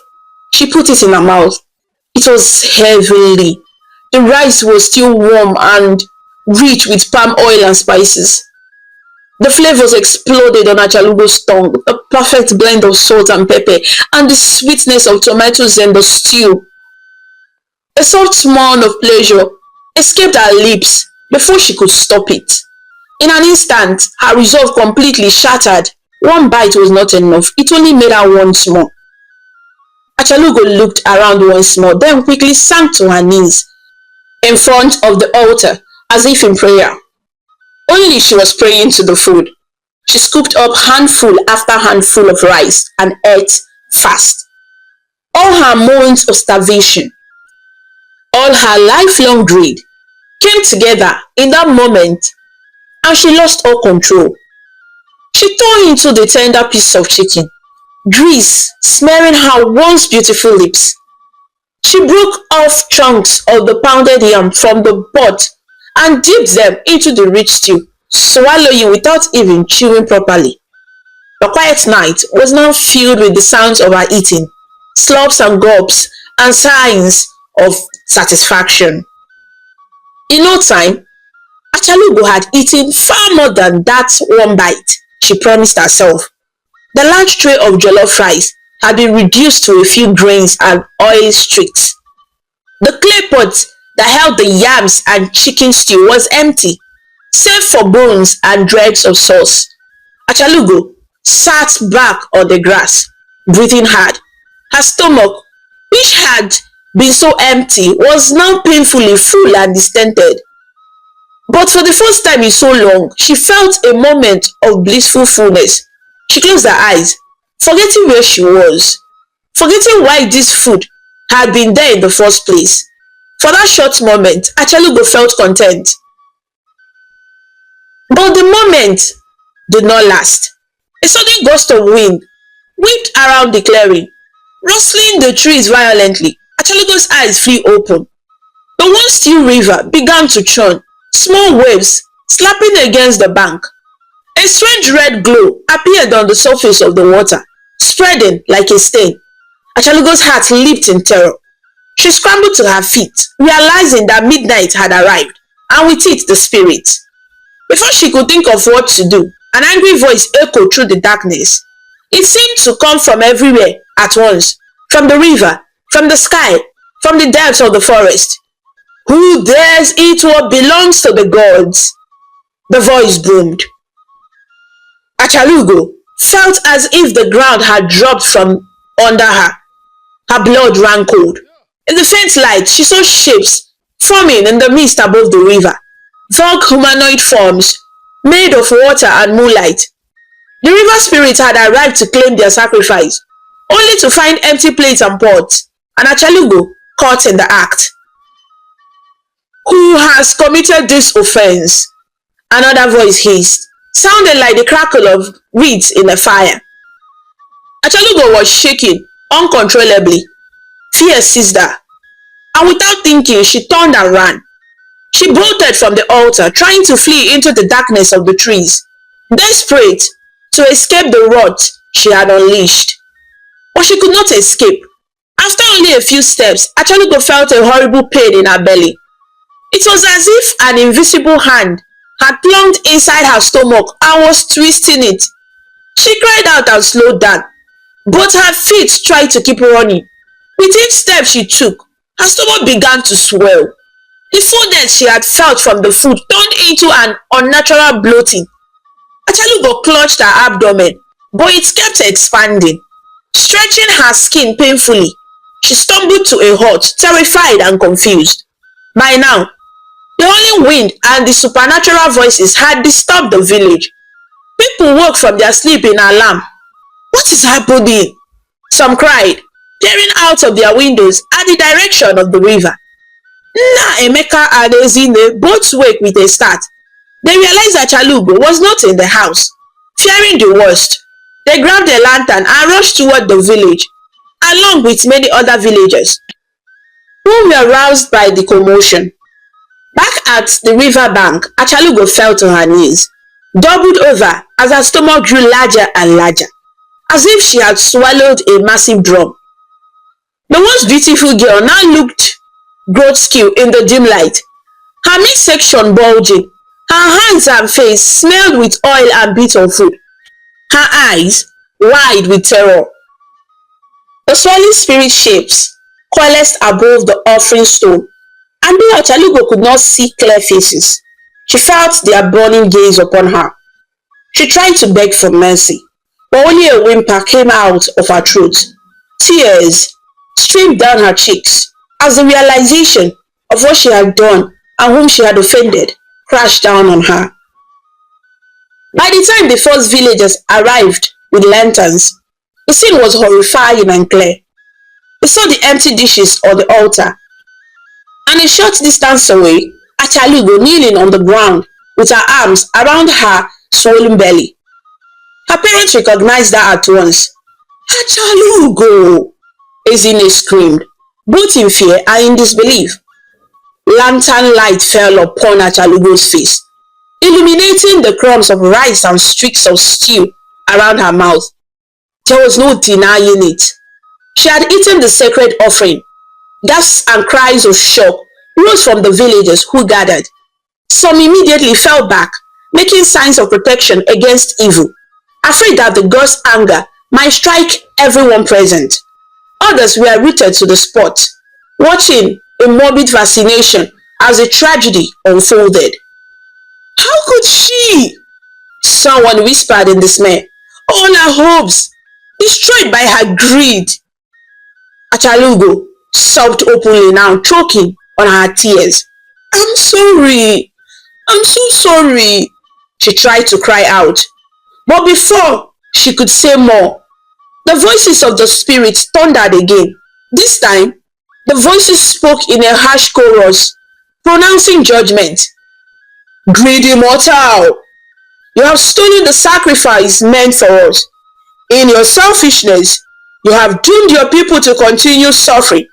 She put it in her mouth. It was heavenly. The rice was still warm and rich with palm oil and spices. The flavors exploded on Achalugo's tongue, a perfect blend of salt and pepper, and the sweetness of tomatoes in the stew. A soft moan of pleasure escaped her lips before she could stop it. In an instant, her resolve completely shattered. One bite was not enough. It only made her want more. Achalugo looked around once more, then quickly sank to her knees in front of the altar, as if in prayer. Only she was praying to the food. She scooped up handful after handful of rice and ate fast. All her moments of starvation, all her lifelong greed came together in that moment, and she lost all control. She tore into the tender piece of chicken, grease smearing her once beautiful lips. She broke off chunks of the pounded yam from the pot and dipped them into the rich stew, swallowing without even chewing properly. The quiet night was now filled with the sounds of her eating, slops and gulps, and signs of satisfaction. In no time, Achalugo had eaten far more than that one bite she promised herself. The large tray of jollof rice had been reduced to a few grains and oil streaks. The clay pot that held the yams and chicken stew was empty, save for bones and dregs of sauce. Achalugo sat back on the grass, breathing hard. Her stomach, which had been so empty, was now painfully full and distended. But for the first time in so long, she felt a moment of blissful fullness. She closed her eyes, forgetting where she was, forgetting why this food had been there in the first place. For that short moment, Achalugo felt content. But the moment did not last. A sudden gust of wind whipped around the clearing, rustling the trees violently. Achalugo's eyes flew open. The once still river began to churn, small waves slapping against the bank. A strange red glow appeared on the surface of the water, spreading like a stain. Achalugo's heart leaped in terror. She scrambled to her feet, realizing that midnight had arrived, and with it the spirit. Before she could think of what to do, an angry voice echoed through the darkness. It seemed to come from everywhere at once, from the river, from the sky, from the depths of the forest. "Who dares eat what belongs to the gods?" the voice boomed. Achalugo felt as if the ground had dropped from under her. Her blood ran cold. In the faint light, she saw shapes forming in the mist above the river, vague humanoid forms made of water and moonlight. The river spirits had arrived to claim their sacrifice, only to find empty plates and pots, and Achalugo caught in the act. "Who has committed this offense?" another voice hissed, sounding like the crackle of reeds in a fire. Achalugo was shaking uncontrollably. Fear seized her, and without thinking, she turned and ran. She bolted from the altar, trying to flee into the darkness of the trees, desperate to escape the wrath she had unleashed. But she could not escape. After only a few steps, Achalugo felt a horrible pain in her belly. It was as if an invisible hand had plumbed inside her stomach and was twisting it. She cried out and slowed down, but her feet tried to keep running. With each step she took, her stomach began to swell. The fullness she had felt from the food turned into an unnatural bloating. Achalugo clutched her abdomen, but it kept expanding, stretching her skin painfully. She stumbled to a halt, terrified and confused. By now, the howling wind and the supernatural voices had disturbed the village. People woke from their sleep in alarm. "What is happening?" some cried, peering out of their windows at the direction of the river. Nna, Emeka and Ezine both woke with a start. They realized that Achalugo was not in the house. Fearing the worst, they grabbed a lantern and rushed toward the village, along with many other villagers who were roused by the commotion. Back at the river bank, Achalugo fell to her knees, doubled over as her stomach grew larger and larger, as if she had swallowed a massive drum. The once beautiful girl now looked grotesque in the dim light. her midsection bulging, her hands and face smeared with oil and bits of food, her eyes wide with terror. The swirling spirit shapes coalesced above the offering stone, and though Achalugo could not see clear faces, she felt their burning gaze upon her. She tried to beg for mercy, but only a whimper came out of her throat. Tears streamed down her cheeks as the realization of what she had done and whom she had offended crashed down on her. By the time the first villagers arrived with lanterns, the scene was horrifying and clear. They saw the empty dishes on the altar, and a short distance away, Achalugo kneeling on the ground with her arms around her swollen belly. Her parents recognized her at once. "Achalugo!" Ezine screamed, both in fear and in disbelief. Lantern light fell upon Achalugo's face, illuminating the crumbs of rice and streaks of stew around her mouth. There was no denying it. She had eaten the sacred offering. Gasps and cries of shock rose from the villagers who gathered. Some immediately fell back, making signs of protection against evil, afraid that the god's anger might strike everyone present. Others were rooted to the spot, watching in morbid fascination as the tragedy unfolded. "How could she?" someone whispered in dismay. "All her hopes destroyed by her greed." Achalugo sobbed openly now, choking on her tears. "I'm sorry. I'm so sorry." She tried to cry out, but before she could say more, the voices of the spirits thundered again. This time, the voices spoke in a harsh chorus, pronouncing judgment. "Greedy mortal, you have stolen the sacrifice meant for us. In your selfishness, you have doomed your people to continue suffering.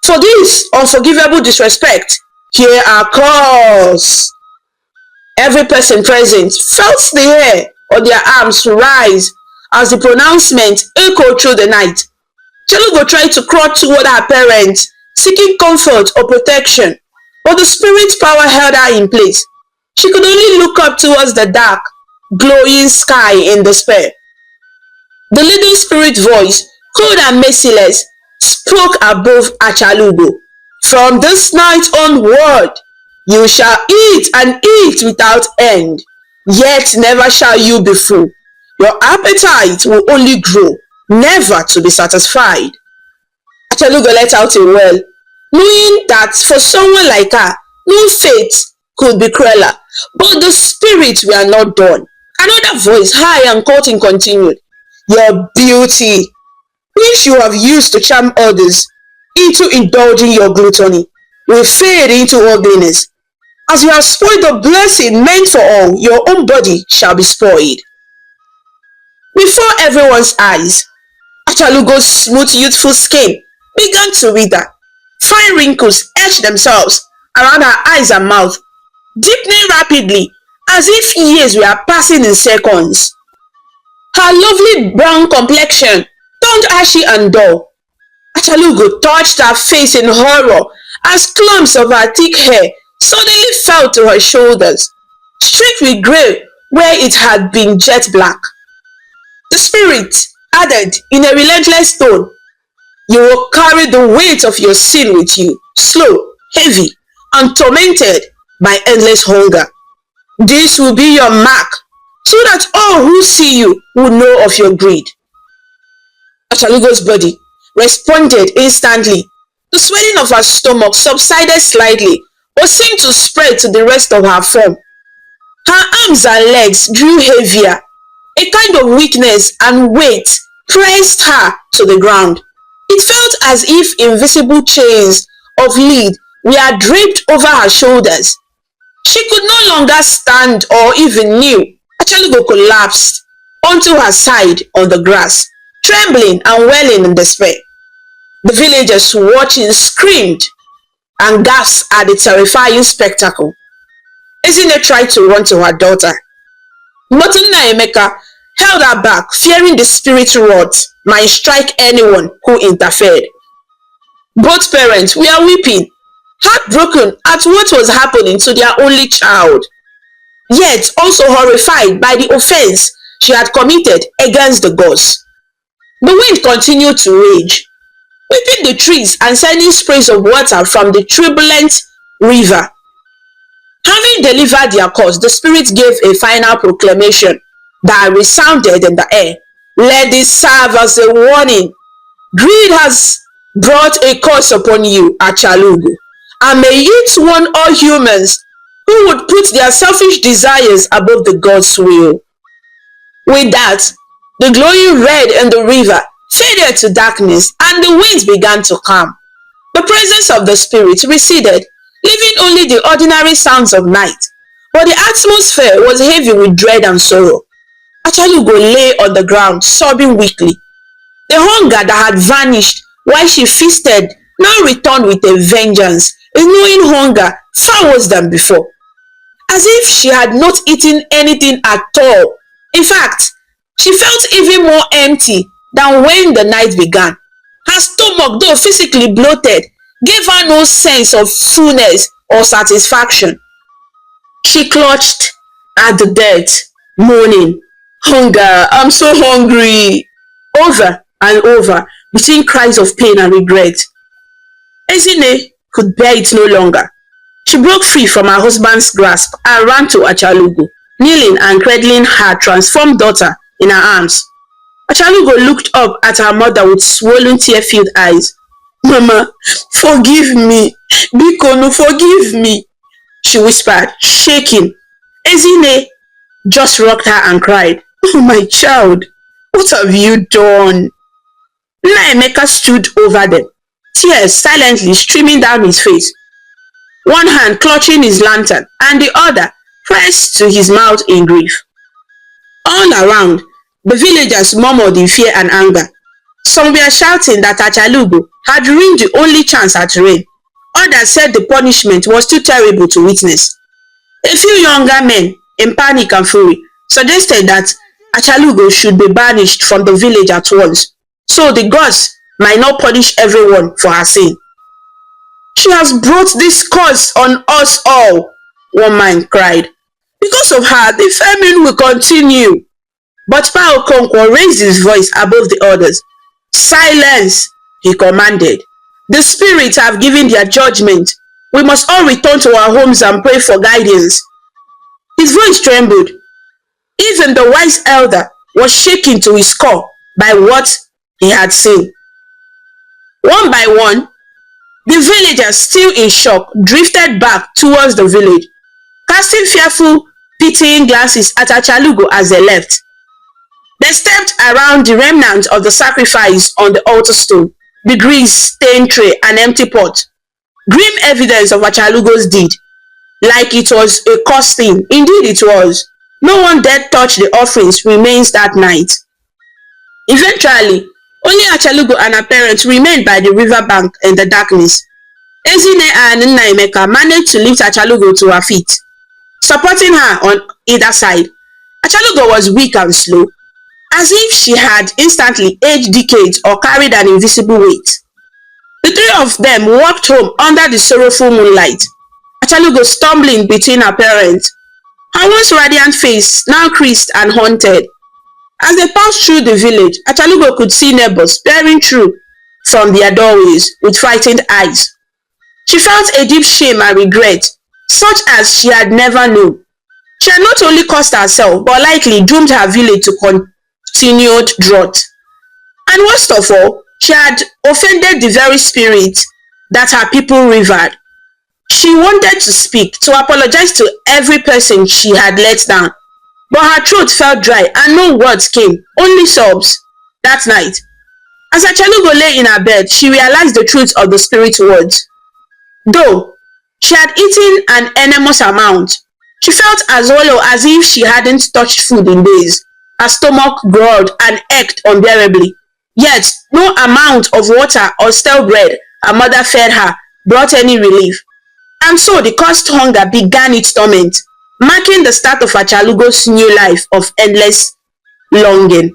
For this unforgivable disrespect, hear our cause." Every person present felt the hair on their arms rise as the pronouncement echoed through the night. Achalugo tried to crawl toward her parents, seeking comfort or protection, but the spirit power held her in place. She could only look up towards the dark, glowing sky in despair. The leading spirit voice, cold and merciless, spoke above Achalugo. "From this night onward, you shall eat and eat without end, yet never shall you be full. Your appetite will only grow, never to be satisfied." Achalugo let out a wail, knowing that for someone like her, no fate could be crueler. But the spirits were not done. Another voice, high and cutting, continued. "Your beauty, which you have used to charm others into indulging your gluttony, will fade into ugliness. As you have spoiled the blessing meant for all, your own body shall be spoiled." Before everyone's eyes, Achalugo's smooth youthful skin began to wither. Fine wrinkles etched themselves around her eyes and mouth, deepening rapidly as if years were passing in seconds. Her lovely brown complexion turned ashy and dull. Achalugo touched her face in horror as clumps of her thick hair suddenly fell to her shoulders, streaked with grey where it had been jet black. The spirit added in a relentless tone, "You will carry the weight of your sin with you, slow, heavy, and tormented by endless hunger. This will be your mark, so that all who see you will know of your greed." Achalugo's body responded instantly. The swelling of her stomach subsided slightly, but seemed to spread to the rest of her form. Her arms and legs grew heavier. A kind of weakness and weight pressed her to the ground. It felt as if invisible chains of lead were draped over her shoulders. She could no longer stand or even kneel. Achalugo collapsed onto her side on the grass, trembling and wailing in despair. The villagers watching screamed and gasped at the terrifying spectacle. Ezine tried to run to her daughter, but Nna Emeka held her back, fearing the spirit rod might strike anyone who interfered. Both parents were weeping, heartbroken at what was happening to their only child, yet also horrified by the offense she had committed against the gods. The wind continued to rage, whipping the trees and sending sprays of water from the turbulent river. Having delivered their cause, the spirit gave a final proclamation that resounded in the air. Let this serve as a warning. Greed has brought a curse upon you, Achalugo, and may it warn all humans who would put their selfish desires above the God's will. With that, the glowing red in the river faded to darkness and the winds began to calm. The presence of the spirit receded, leaving only the ordinary sounds of night. But the atmosphere was heavy with dread and sorrow. Achalugo lay on the ground, sobbing weakly. The hunger that had vanished while she feasted now returned with a vengeance, a knowing hunger far worse than before. As if she had not eaten anything at all. In fact, she felt even more empty than when the night began. Her stomach, though physically bloated, gave her no sense of fullness or satisfaction. She clutched at the dirt, moaning, "Hunger, I'm so hungry," over and over, between cries of pain and regret. Ezine could bear it no longer. She broke free from her husband's grasp and ran to Achalugo, kneeling and cradling her transformed daughter in her arms. Achalugo looked up at her mother with swollen, tear-filled eyes. "Mama, forgive me. Bikonu, forgive me," she whispered, shaking. Ezine just rocked her and cried, "Oh, my child, what have you done?" Nnaemeka stood over them, tears silently streaming down his face, one hand clutching his lantern and the other pressed to his mouth in grief. All around, the villagers murmured in fear and anger. Some were shouting that Achalugo had ruined the only chance at rain. Others said the punishment was too terrible to witness. A few younger men, in panic and fury, suggested that Achalugo should be banished from the village at once, so the gods might not punish everyone for her sin. "She has brought this curse on us all," one man cried. "Because of her, the famine will continue." But Pa Okonkwo raised his voice above the others. "Silence," he commanded. "The spirits have given their judgment. We must all return to our homes and pray for guidance." His voice trembled. Even the wise elder was shaken to his core by what he had seen. One by one, the villagers, still in shock, drifted back towards the village, casting fearful, pitying glances at Achalugo as they left. They stepped around the remnants of the sacrifice on the altar stone, the grease-stained tray and empty pot, grim evidence of Achalugo's deed. Like it was a cursed thing. Indeed it was. No one dared touch the offerings remains that night. Eventually, only Achalugo and her parents remained by the river bank in the darkness. Ezine and Nnaemeka managed to lift Achalugo to her feet, supporting her on either side. Achalugo was weak and slow, as if she had instantly aged decades or carried an invisible weight. The three of them walked home under the sorrowful moonlight, Achalugo stumbling between her parents, her once radiant face now creased and haunted. As they passed through the village, Achalugo could see neighbors peering through from their doorways with frightened eyes. She felt a deep shame and regret, such as she had never known. She had not only caused herself, but likely doomed her village to continued drought. And worst of all, she had offended the very spirit that her people revered. She wanted to speak, to apologize to every person she had let down, but her throat felt dry and no words came, only sobs. That night, as Achalugo lay in her bed, she realized the truth of the spirit's words. Though she had eaten an enormous amount, she felt as hollow as if she hadn't touched food in days. Her stomach growled and ached unbearably. Yet, no amount of water or stale bread her mother fed her brought any relief. And so the cursed hunger began its torment, marking the start of Achalugo's new life of endless longing.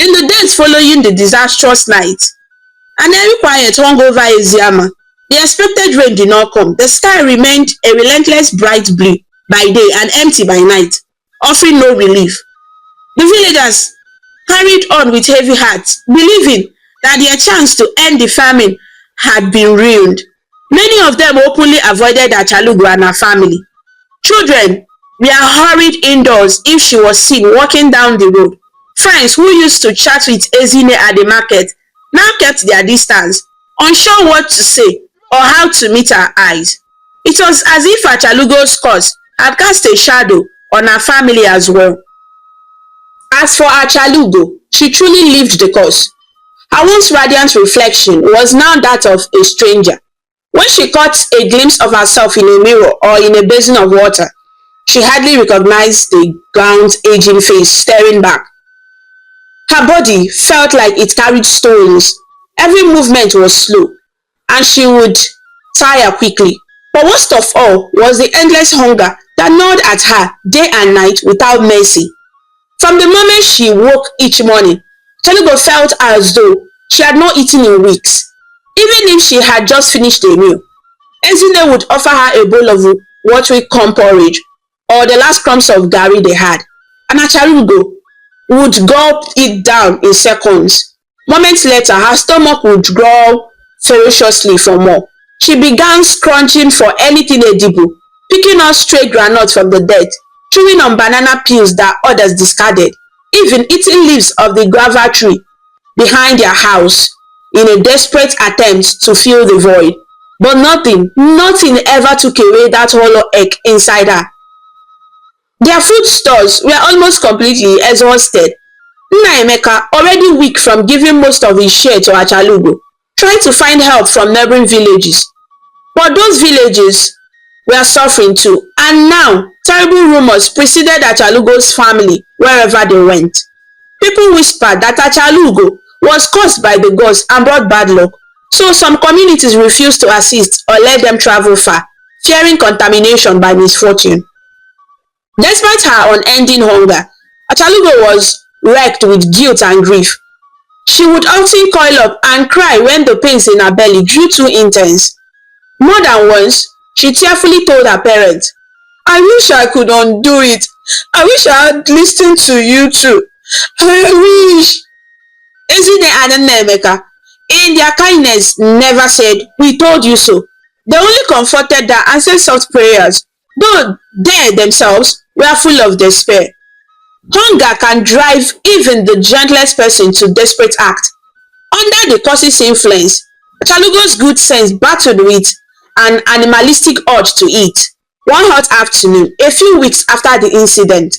In the days following the disastrous night, an eerie quiet hung over Eziama. The expected rain did not come. The sky remained a relentless bright blue by day and empty by night, offering no relief. The villagers carried on with heavy hearts, believing that their chance to end the famine had been ruined. Many of them openly avoided Achalugo and her family. Children were hurried indoors if she was seen walking down the road. Friends who used to chat with Ezine at the market now kept their distance, unsure what to say or how to meet her eyes. It was as if Achalugo's curse had cast a shadow on her family as well. As for Achalugo, she truly lived the curse. Her once radiant reflection was now that of a stranger. When she caught a glimpse of herself in a mirror or in a basin of water, she hardly recognized the gown's aging face staring back. Her body felt like it carried stones. Every movement was slow, and she would tire quickly. But worst of all was the endless hunger that gnawed at her day and night without mercy. From the moment she woke each morning, Achalugo felt as though she had not eaten in weeks. Even if she had just finished a meal, Ezine would offer her a bowl of watery corn porridge or the last crumbs of garri they had, and Achalugo would gulp it down in seconds. Moments later, her stomach would growl ferociously for more. She began scrunching for anything edible, picking out stray groundnuts from the dirt, chewing on banana peels that others discarded, even eating leaves of the guava tree behind their house in a desperate attempt to fill the void. But nothing ever took away that hollow ache inside her. Their food stores were almost completely exhausted. Nna Emeka, already weak from giving most of his share to Achalugo, tried to find help from neighboring villages. But those villages were suffering too, and now terrible rumors preceded Achalugo's family wherever they went. People whispered that Achalugo was cursed by the gods and brought bad luck, so some communities refused to assist or let them travel far, fearing contamination by misfortune. Despite her unending hunger, Achalugo was wrecked with guilt and grief. She would often coil up and cry when the pains in her belly grew too intense. More than once, she tearfully told her parents, "I wish I could undo it. I wish I had listened to you too. I wish." Ezine and Nna Emeka, in their kindness, never said, "We told you so." They only comforted her and said soft prayers, though they themselves were full of despair. Hunger can drive even the gentlest person to desperate acts. Under the curse's influence, Achalugo's good sense battled with an animalistic urge to eat. One hot afternoon, a few weeks after the incident,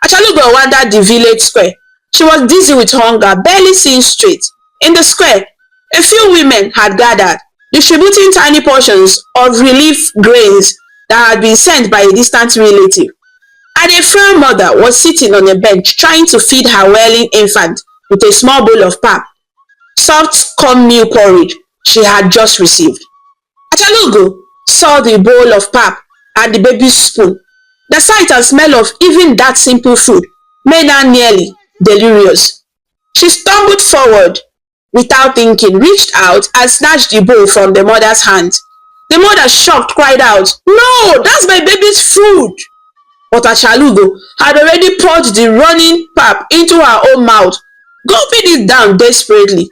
Achalugo wandered the village square. She was dizzy with hunger, barely seeing straight. In the square, a few women had gathered, distributing tiny portions of relief grains that had been sent by a distant relative. And a frail mother was sitting on a bench trying to feed her wailing infant with a small bowl of pap, soft cornmeal porridge she had just received. Achalugo saw the bowl of pap and the baby's spoon. The sight and smell of even that simple food made her nearly delirious. She stumbled forward without thinking, reached out and snatched the bowl from the mother's hand. The mother, shocked, cried out, "No, that's my baby's food!" But Achalugo had already poured the running pap into her own mouth, gulping it down desperately.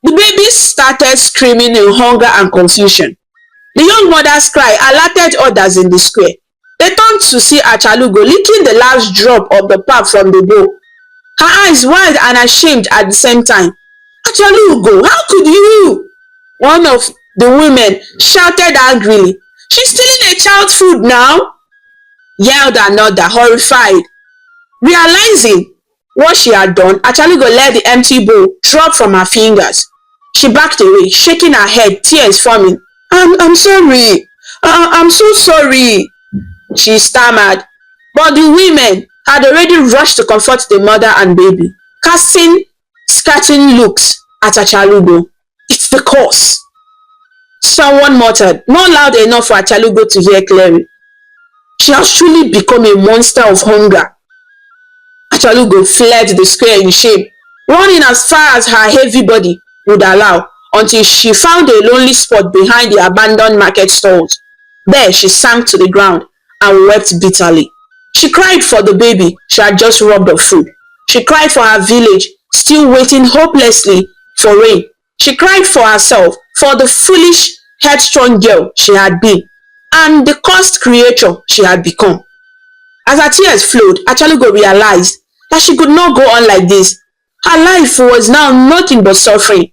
The baby started screaming in hunger and confusion. The young mother's cry alerted others in the square. They turned to see Achalugo licking the last drop of the pap from the bowl, her eyes wide and ashamed at the same time. "Achalugo, how could you?" One of the women shouted angrily. "She's stealing a child's food now," yelled another, horrified. Realizing what she had done, Achalugo let the empty bowl drop from her fingers. She backed away, shaking her head, tears forming. I'm sorry. I'm so sorry," she stammered. But the women had already rushed to comfort the mother and baby, casting scathing looks at Achalugo. "It's the curse," someone muttered, not loud enough for Achalugo to hear clearly. "She has truly become a monster of hunger." Achalugo fled the square in shame, running as far as her heavy body would allow, until she found a lonely spot behind the abandoned market stalls. There she sank to the ground and wept bitterly. She cried for the baby she had just robbed of food. She cried for her village, still waiting hopelessly for rain. She cried for herself, for the foolish, headstrong girl she had been, and the cursed creature she had become. As her tears flowed, Achalugo realized that she could not go on like this. Her life was now nothing but suffering,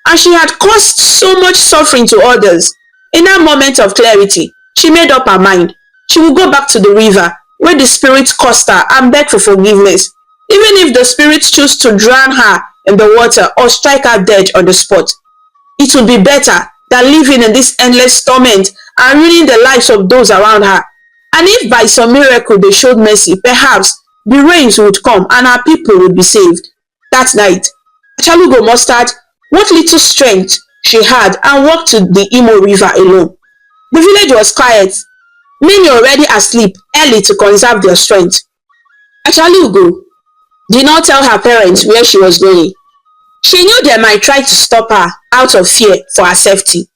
and she had caused so much suffering to others. In that moment of clarity, she made up her mind. She would go back to the river, where the spirits cursed her and beg for forgiveness, even if the spirits choose to drown her in the water or strike her dead on the spot. It would be better than living in this endless torment and ruining the lives of those around her. And if by some miracle they showed mercy, perhaps the rains would come and our people would be saved. That night, Achalugo mustered what little strength she had and walked to the Imo River alone. The village was quiet, many already asleep early to conserve their strength. Achalugo did not tell her parents where she was going. She knew they might try to stop her out of fear for her safety.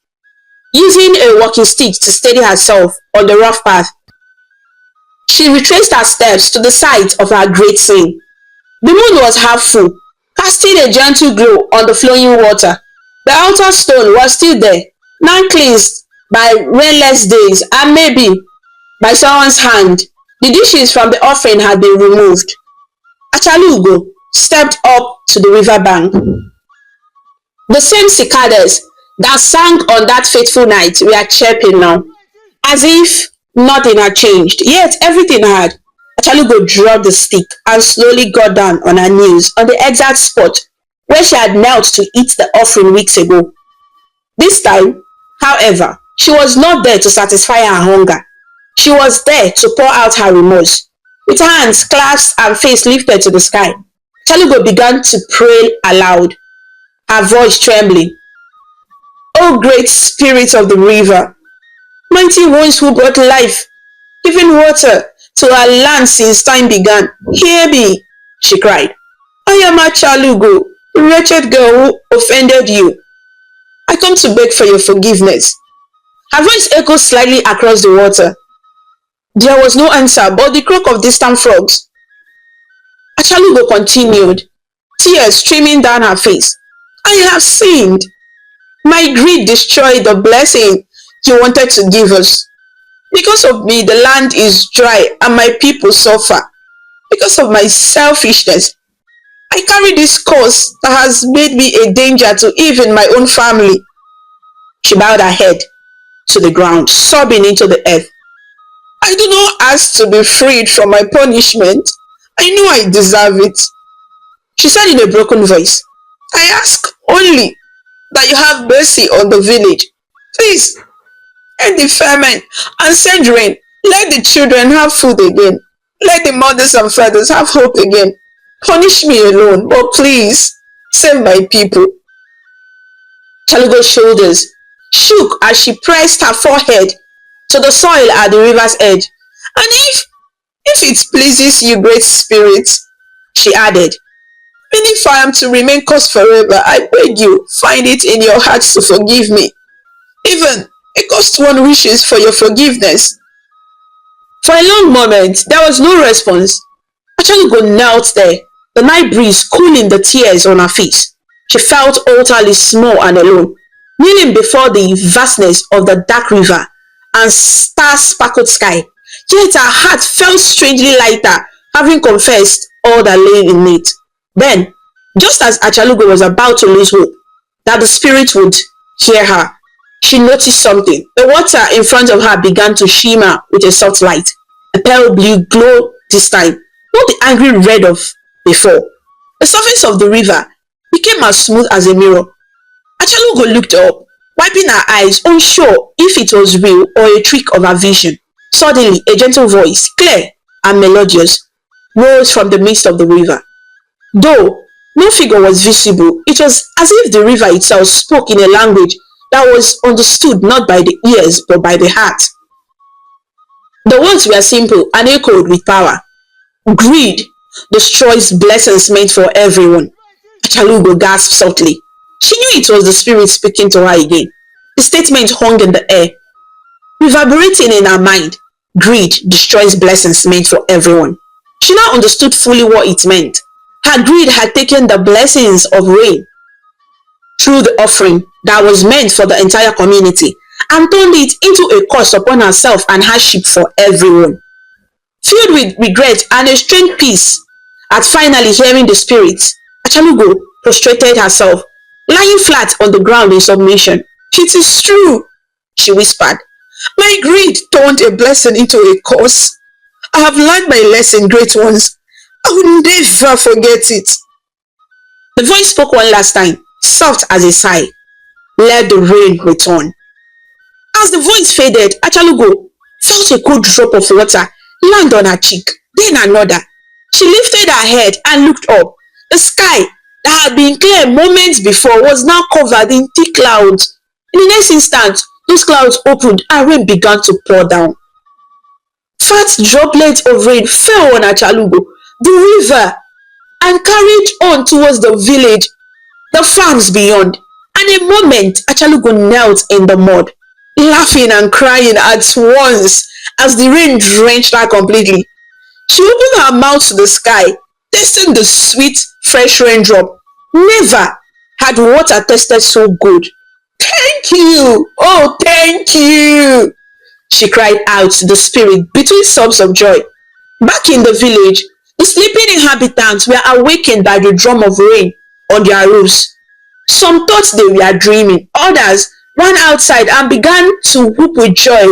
Using a walking stick to steady herself on the rough path, she retraced her steps to the site of her great sin. The moon was half full, casting a gentle glow on the flowing water. The altar stone was still there, now cleansed by rainless days and maybe by someone's hand. The dishes from the offering had been removed. Achalugo stepped up to the river bank. The same cicadas that sang on that fateful night were chirping now, as if nothing had changed, yet everything had. Achalugo dropped the stick and slowly got down on her knees on the exact spot where she had knelt to eat the offering weeks ago. This time, however, she was not there to satisfy her hunger. She was there to pour out her remorse. With hands clasped and face lifted to the sky, Achalugo began to pray aloud, her voice trembling. "O great spirit of the river, mighty ones who brought life, giving water to our land since time began, hear me," she cried. "I am Achalugo, the wretched girl who offended you. I come to beg for your forgiveness." Her voice echoed slightly across the water. There was no answer but the croak of distant frogs. Achalugo continued, tears streaming down her face. "I have sinned. My greed destroyed the blessing you wanted to give us. Because of me, the land is dry and my people suffer. Because of my selfishness, I carry this curse that has made me a danger to even my own family." She bowed her head to the ground, sobbing into the earth. "I do not ask to be freed from my punishment. I know I deserve it," she said in a broken voice. "I ask only that you have mercy on the village. Please, end the famine and send rain. Let the children have food again. Let the mothers and fathers have hope again. Punish me alone, but please, save my people." Achalugo's shoulders shook as she pressed her forehead to the soil at the river's edge. "And if it pleases you, great spirit," she added, "and if I am to remain cursed forever, I beg you, find it in your heart to forgive me. Even a cursed one wishes for your forgiveness." For a long moment, there was no response. Achalugo knelt there, the night breeze cooling the tears on her face. She felt utterly small and alone, kneeling before the vastness of the dark river and star-speckled sky. Yet her heart felt strangely lighter, having confessed all that lay in it. Then, just as Achalugo was about to lose hope that the spirit would hear her, she noticed something. The water in front of her began to shimmer with a soft light, a pale blue glow this time, not the angry red of before. The surface of the river became as smooth as a mirror. Achalugo looked up, wiping her eyes, unsure if it was real or a trick of her vision. Suddenly, a gentle voice, clear and melodious, rose from the midst of the river. Though no figure was visible, it was as if the river itself spoke in a language that was understood not by the ears but by the heart. The words were simple and echoed with power. "Greed destroys blessings meant for everyone." Achalugo gasped softly. She knew it was the spirit speaking to her again. The statement hung in the air, reverberating in her mind. Greed destroys blessings meant for everyone. She now understood fully what it meant. Her greed had taken the blessings of rain through the offering that was meant for the entire community and turned it into a curse upon herself and hardship for everyone. Filled with regret and a strange peace at finally hearing the spirit, Achalugo prostrated herself, lying flat on the ground in submission. "It is true," she whispered. "My greed turned a blessing into a curse. I have learned my lesson, great ones. I will never forget it." The voice spoke one last time, soft as a sigh. "Let the rain return." As the voice faded, Achalugo felt a cold drop of water land on her cheek, then another. She lifted her head and looked up. The sky that had been clear moments before was now covered in thick clouds. In the next instant, those clouds opened and rain began to pour down. Fat droplets of rain fell on Achalugo, the river, and carried on towards the village, the farms beyond. And in a moment, Achalugo knelt in the mud, laughing and crying at once as the rain drenched her completely. She opened her mouth to the sky, tasting the sweet, fresh raindrop. Never had water tasted so good. "Thank you! Oh, thank you!" she cried out to the spirit between sobs of joy. Back in the village, the sleeping inhabitants were awakened by the drum of rain on their roofs. Some thought they were dreaming, others ran outside and began to whoop with joy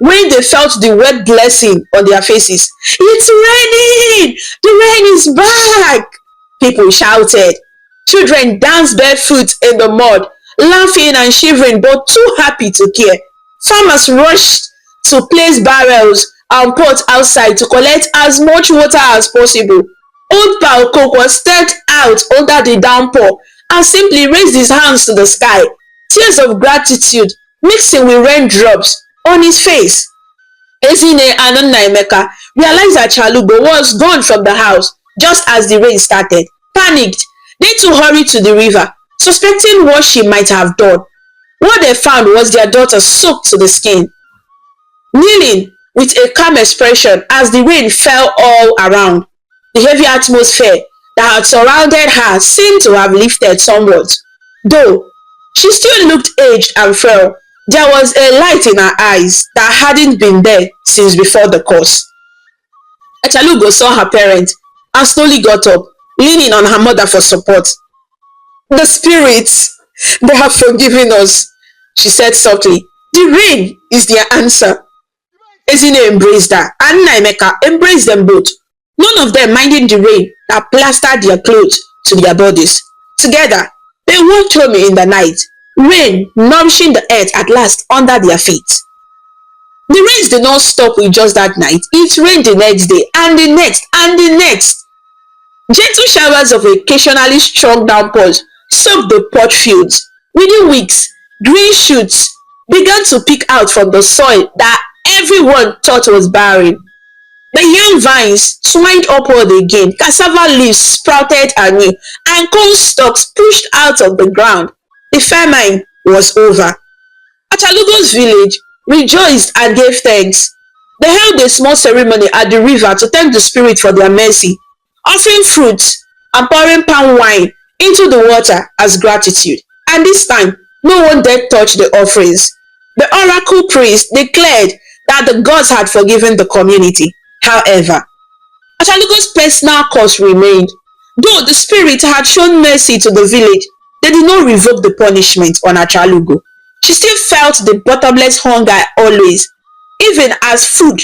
when they felt the wet blessing on their faces. "It's raining! The rain is back!" people shouted. Children danced barefoot in the mud, laughing and shivering but too happy to care. Farmers rushed to place barrels and pots outside to collect as much water as possible. Old Pal Coke was stepped out under the downpour and simply raised his hands to the sky, tears of gratitude mixing with raindrops on his face. Ezine and Nnaemeka realized that Achalugo was gone from the house just as the rain started. Panicked, they too hurried to the river, suspecting what she might have done. What they found was their daughter soaked to the skin, kneeling with a calm expression as the rain fell all around. The heavy atmosphere that had surrounded her seemed to have lifted somewhat. Though she still looked aged and frail, there was a light in her eyes that hadn't been there since before the curse. Achalugo saw her parents and slowly got up, leaning on her mother for support. "The spirits, they have forgiven us," she said softly. "The rain is their answer." Ezine embraced her, and Nnaemeka embraced them both, none of them minding the rain that plastered their clothes to their bodies. Together, they walked home in the night, rain nourishing the earth at last under their feet. The rains did not stop with just that night. It rained the next day, and the next, and the next. Gentle showers of occasionally strong downpours soaked the pot fields. Within weeks, green shoots began to peek out from the soil that everyone thought was barren. The young vines twined upward again, cassava leaves sprouted anew, and corn stalks pushed out of the ground. The famine was over. Achalugo's village rejoiced and gave thanks. They held a small ceremony at the river to thank the spirit for their mercy, offering fruits and pouring palm wine into the water as gratitude. And this time, no one dared touch the offerings. The oracle priest declared that the gods had forgiven the community. However, Achalugo's personal curse remained. Though the spirit had shown mercy to the village, they did not revoke the punishment on Achalugo. She still felt the bottomless hunger always. Even as food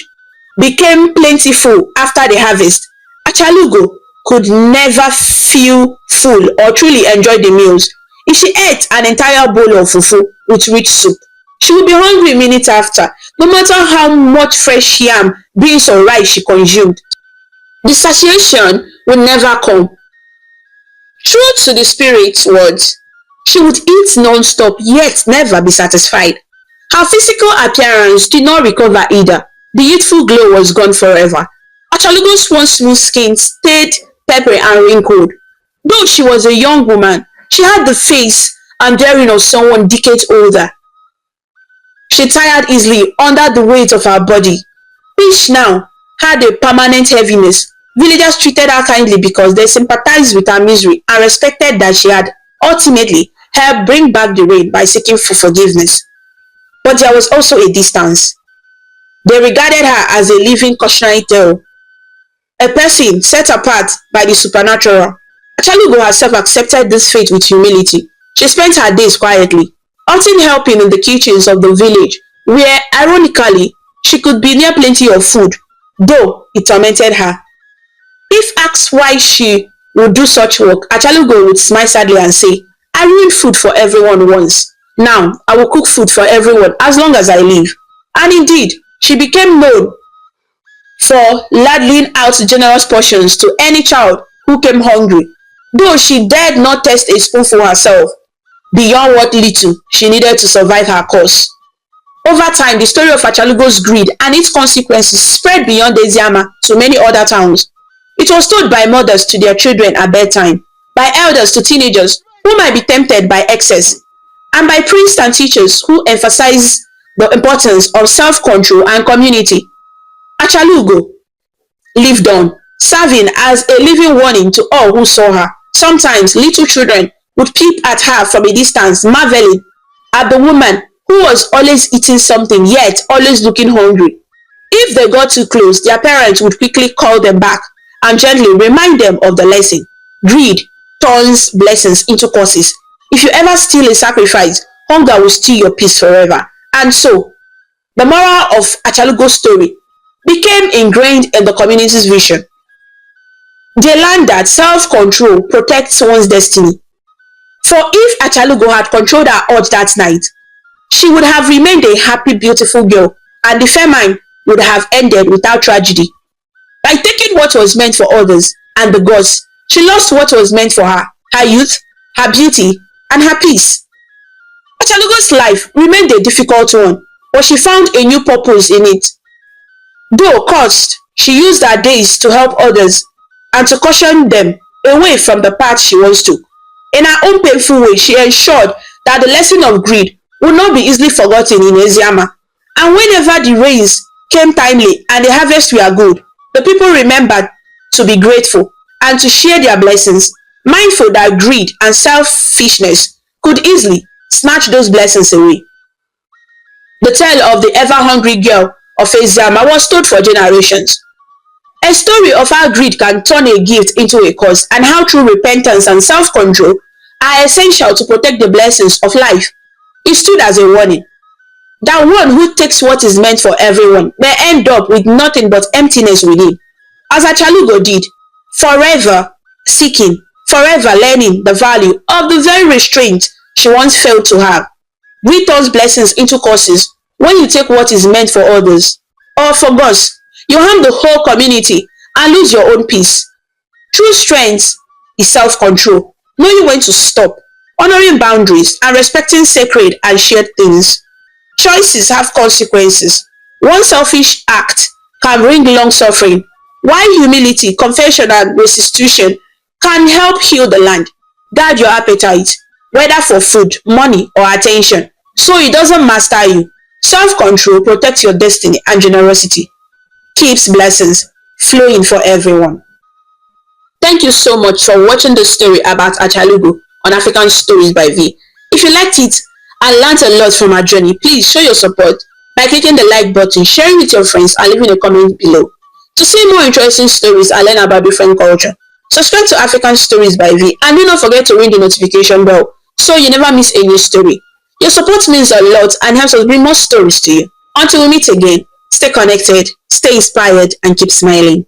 became plentiful after the harvest, Achalugo could never feel full or truly enjoy the meals. If she ate an entire bowl of fufu with rich soup, she would be hungry minutes after, no matter how much fresh yam, beans or rice she consumed. The satiation would never come. True to the spirit's words, she would eat non-stop yet never be satisfied. Her physical appearance did not recover either. The youthful glow was gone forever. Achalugo's once smooth skin stayed peppery and wrinkled. Though she was a young woman, She had the face and daring of someone decades older. She tired easily under the weight of her body, which now had a permanent heaviness. Villagers treated her kindly because they sympathized with her misery and respected that she had ultimately helped bring back the rain by seeking for forgiveness. But there was also a distance. They regarded her as a living cautionary tale, a person set apart by the supernatural. Achalugo herself accepted this fate with humility. She spent her days quietly, often helping in the kitchens of the village, where, ironically, she could be near plenty of food, though it tormented her. If asked why she would do such work, Achalugo would smile sadly and say, "I ruined food for everyone once. Now, I will cook food for everyone as long as I live." And indeed, she became known for ladling out generous portions to any child who came hungry, though she dared not taste a spoonful herself, beyond what little she needed to survive her course. Over time, the story of Achalugo's greed and its consequences spread beyond Eziama to many other towns. It was told by mothers to their children at bedtime, by elders to teenagers who might be tempted by excess, and by priests and teachers who emphasize the importance of self-control and community. Achalugo lived on, serving as a living warning to all who saw her. Sometimes little children would peep at her from a distance, marveling at the woman who was always eating something yet always looking hungry. If they got too close, their parents would quickly call them back and gently remind them of the lesson. Greed turns blessings into curses. If you ever steal a sacrifice, hunger will steal your peace forever. And so, the moral of Achalugo's story became ingrained in the community's vision. They learned that self-control protects one's destiny. For if Achalugo had controlled her urge that night, she would have remained a happy, beautiful girl, and the famine would have ended without tragedy. By taking what was meant for others and the gods, she lost what was meant for her, her youth, her beauty, and her peace. Achalugo's life remained a difficult one, but she found a new purpose in it. Though cursed, she used her days to help others and to caution them away from the path she once took. In her own painful way, she ensured that the lesson of greed would not be easily forgotten in Eziama. And whenever the rains came timely and the harvests were good, the people remembered to be grateful and to share their blessings, mindful that greed and selfishness could easily snatch those blessings away. The tale of the ever-hungry girl of Eziama was told for generations. A story of how greed can turn a gift into a curse and how true repentance and self-control are essential to protect the blessings of life. It stood as a warning that one who takes what is meant for everyone may end up with nothing but emptiness within, as Achalugo did, forever seeking, forever learning the value of the very restraint she once failed to have. Greed turns blessings into curses when you take what is meant for others, or for God's. You harm the whole community and lose your own peace. True strength is self-control, knowing when to stop, honoring boundaries, and respecting sacred and shared things. Choices have consequences. One selfish act can bring long suffering, while humility, confession, and restitution can help heal the land. Guard your appetite, whether for food, money, or attention, so it doesn't master you. Self-control protects your destiny, and generosity keeps blessings flowing for everyone. Thank you so much for watching the story about Achalugo on African Stories by V. If you liked it and learned a lot from our journey, please show your support by clicking the like button, sharing with your friends, and leaving a comment below. To see more interesting stories and learn about different culture, subscribe to African Stories by V, and do not forget to ring the notification bell so you never miss a new story. Your support means a lot and helps us bring more stories to you. Until we meet again, stay connected, stay inspired, and keep smiling.